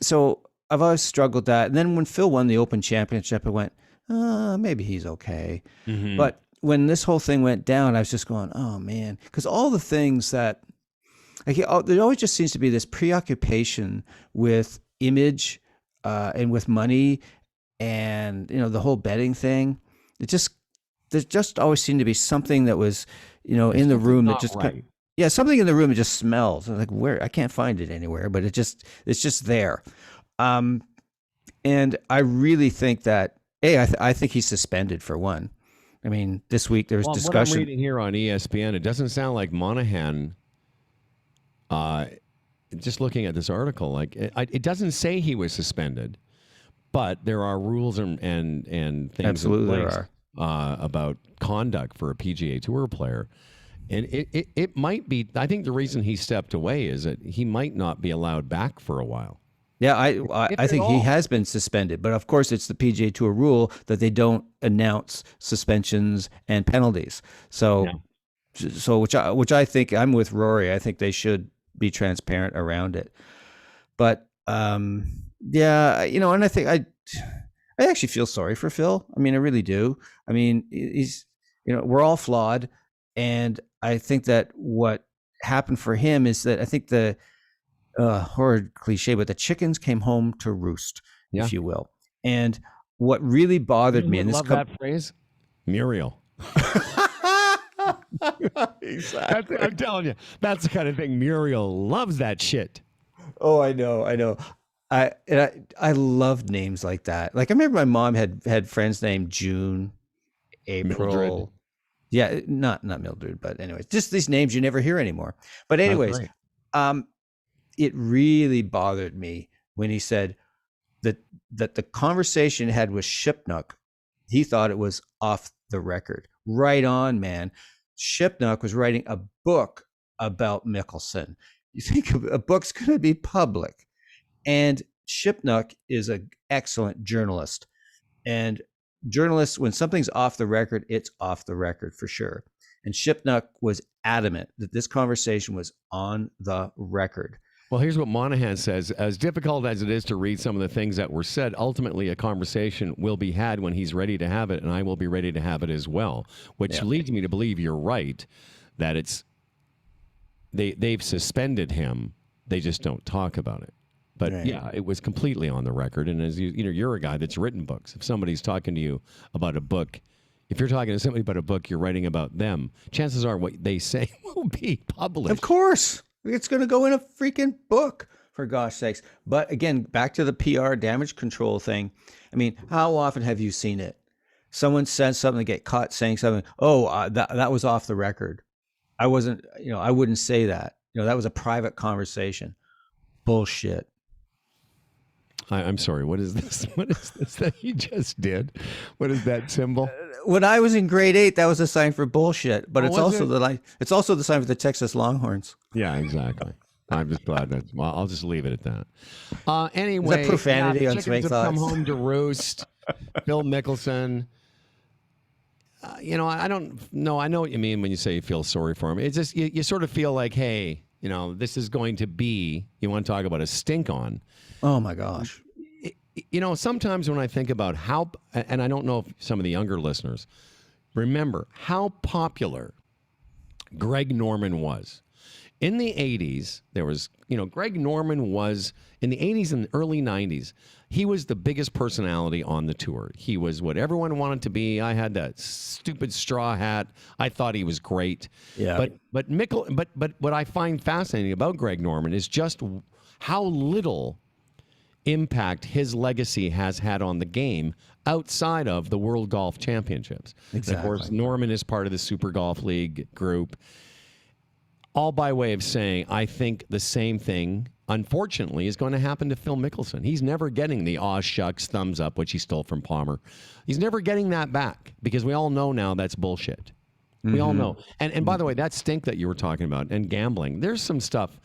so I've always struggled that. And then when Phil won the Open Championship, I went, maybe he's okay. Mm-hmm. But when this whole thing went down, I was just going, oh man, because all the things that, there always just seems to be this preoccupation with image and with money and, the whole betting thing. There just always seemed to be something that was, in the room that just, right. Something in the room that just smells. I'm like, where? I can't find it anywhere, but it's just there. And I really think that, I think he's suspended for one. I mean, this week there was discussion. What I'm reading here on ESPN, it doesn't sound like Monahan. Just looking at this article, like it doesn't say he was suspended, but there are rules and things Absolutely in place, there are. About conduct for a PGA Tour player. And it might be, I think the reason he stepped away is that he might not be allowed back for a while. Yeah, I think he has been suspended, but of course it's the PGA Tour rule that they don't announce suspensions and penalties. So, which I think I'm with Rory. I think they should be transparent around it. But and I think I actually feel sorry for Phil. I mean, I really do. I mean, he's we're all flawed, and I think that what happened for him is that I think the horrid cliche, but the chickens came home to roost, if you will. And what really bothered me, and this that phrase, Muriel. Exactly. I'm telling you, that's the kind of thing Muriel loves. That shit. Oh, I know. I love names like that. Like I remember my mom had friends named June, April. Mildred. Yeah, not Mildred, but anyways, just these names you never hear anymore. But anyways, it really bothered me when he said that the conversation he had with Shipnuck, he thought it was off the record. Right on, man. Shipnuck was writing a book about Mickelson. You think a book's going to be public. And Shipnuck is an excellent journalist. And journalists, when something's off the record, it's off the record for sure. And Shipnuck was adamant that this conversation was on the record. Well, here's what Monahan says. As difficult as it is to read some of the things that were said, ultimately a conversation will be had when he's ready to have it, and I will be ready to have it as well, which leads me to believe you're right, that it's they've suspended him. They just don't talk about it. But it was completely on the record. And as you're a guy that's written books. If somebody's talking to you about a book, if you're talking to somebody about a book, you're writing about them, chances are what they say will be published. Of course. It's going to go in a freaking book, for gosh sakes. But again, back to the PR damage control thing. I mean, how often have you seen it? Someone says something, they get caught saying something. That was off the record. I wasn't, I wouldn't say that. That was a private conversation. Bullshit. I'm sorry. What is this? What is this that you just did? What is that symbol? When I was in grade 8, that was a sign for bullshit. But it's also the sign for the Texas Longhorns. Yeah, exactly. I'm just glad that. Well, I'll just leave it at that. Anyway, is that profanity on Swing Thoughts? Come home to roost. Phil Mickelson. I don't know. I know what you mean when you say you feel sorry for him. It's just you sort of feel like, hey, this is going to be. You want to talk about a stink on. Oh my gosh. Sometimes when I think about how, and I don't know if some of the younger listeners remember how popular Greg Norman was. In the 80s, there was, Greg Norman was, in the 80s and early 90s, he was the biggest personality on the tour. He was what everyone wanted to be. I had that stupid straw hat. I thought he was great. Yeah. But what I find fascinating about Greg Norman is just how little impact his legacy has had on the game outside of the World Golf Championships. Exactly. And of course, Norman is part of the Super Golf League group. All by way of saying, I think the same thing, unfortunately, is going to happen to Phil Mickelson. He's never getting the aw shucks thumbs up, which he stole from Palmer. He's never getting that back because we all know now that's bullshit. We all know. And by the way, that stink that you were talking about and gambling, there's some stuff.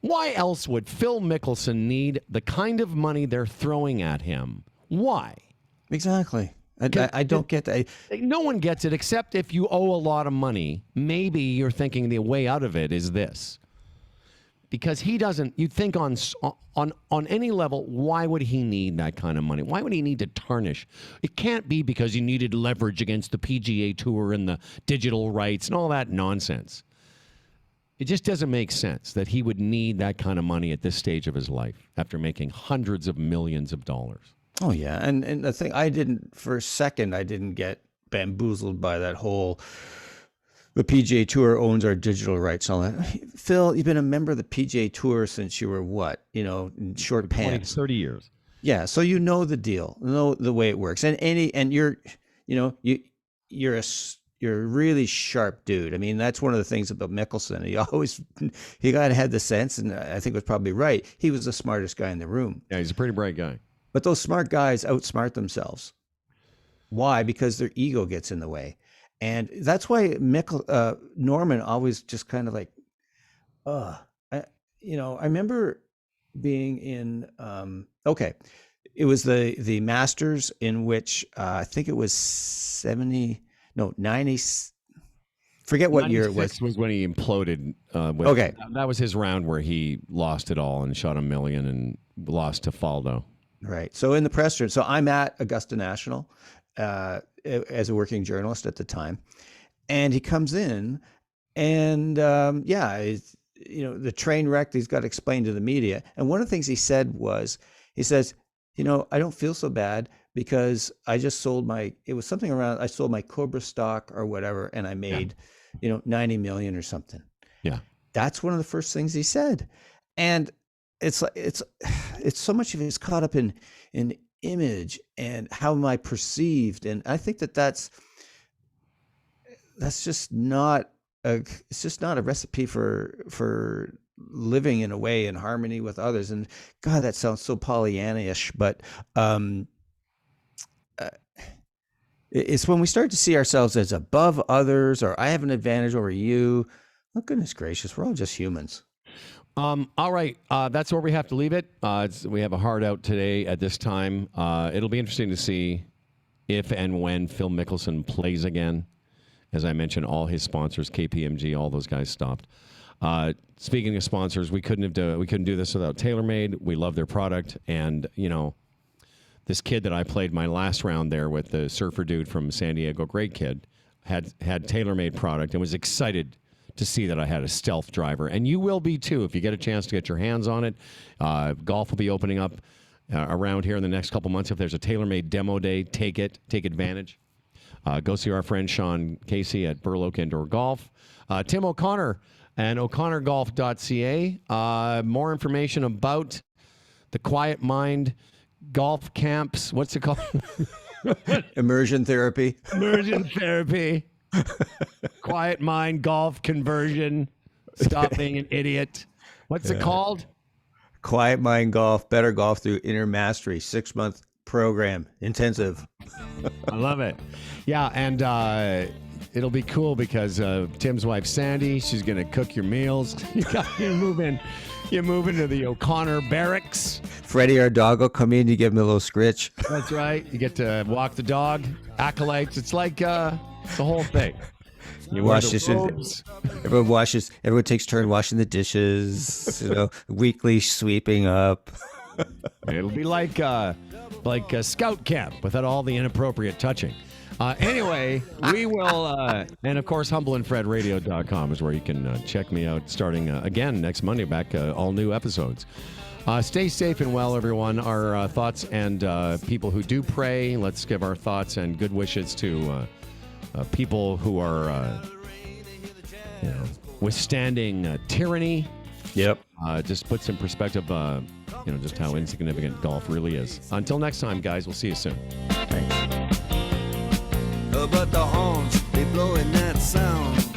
Why else would Phil Mickelson need the kind of money they're throwing at him? Why? Exactly. I don't get that. No one gets it except if you owe a lot of money. Maybe you're thinking the way out of it is this. Because he doesn't, you think on any level, why would he need that kind of money? Why would he need to tarnish? It can't be because he needed leverage against the PGA Tour and the digital rights and all that nonsense. It just doesn't make sense that he would need that kind of money at this stage of his life after making hundreds of millions of dollars. Oh, yeah. And the thing, for a second, I didn't get bamboozled by that whole, the PGA Tour owns our digital rights and all that. Phil, you've been a member of the PGA Tour since you were what? In short pants. 30 years. Yeah. So you know the deal, know the way it works. And you're a really sharp dude. I mean, that's one of the things about Mickelson. He had the sense, and I think was probably right. He was the smartest guy in the room. Yeah, he's a pretty bright guy. But those smart guys outsmart themselves. Why? Because their ego gets in the way. And that's why Norman always just kind of like, I remember being in, it was the Masters in which I think it was 90, forget what year it was. Was when he imploded. That was his round where he lost it all and shot $1 million and lost to Faldo. Right. So in the press room, so I'm at Augusta National as a working journalist at the time, and he comes in, and the train wreck he's got to explain to the media. And one of the things he said was, he says, I don't feel so bad because I just sold I sold my Cobra stock or whatever, and I made, 90 million or something. Yeah. That's one of the first things he said. And it's so much of it is caught up in image and how am I perceived, and I think that's just not a recipe for living in a way in harmony with others. And God, that sounds so Pollyanna-ish, but it's when we start to see ourselves as above others, or I have an advantage over you. Oh, goodness gracious, we're all just humans. All right. That's where we have to leave it. We have a hard out today at this time. It'll be interesting to see if and when Phil Mickelson plays again. As I mentioned, all his sponsors, KPMG, all those guys stopped. Speaking of sponsors, we couldn't do this without TaylorMade. We love their product. And, this kid that I played my last round there with, the surfer dude from San Diego, great kid, had TaylorMade product and was excited to see that I had a stealth driver. And you will be too if you get a chance to get your hands on it. Golf will be opening up around here in the next couple months. If there's a TaylorMade demo day, take advantage. Go see our friend Sean Casey at Burloak Indoor Golf. Tim O'Connor and o'connorgolf.ca. More information about the Quiet Mind golf camps. What's it called? Immersion therapy. Quiet Mind Golf Conversion. Stop being an idiot. What's it called? Quiet Mind Golf. Better golf through inner mastery. 6-month program. Intensive. I love it. Yeah, and it'll be cool because Tim's wife, Sandy, she's going to cook your meals. You move into the O'Connor barracks. Freddie, our dog, will come in. You give him a little scritch. That's right. You get to walk the dog. Acolytes. It's like... the whole thing. You wash dishes. Everyone takes turn washing the dishes. Weekly sweeping up. It'll be like a scout camp without all the inappropriate touching. Anyway, we will, and of course, humbleandfredradio.com is where you can check me out starting again next Monday, back all new episodes. Stay safe and well, everyone. Our thoughts and people who do pray, let's give our thoughts and good wishes to people who are withstanding tyranny. Yep. Just puts in perspective just how insignificant golf really is. Until next time, guys, we'll see you soon. Thanks. But the horns, they blowing that sound.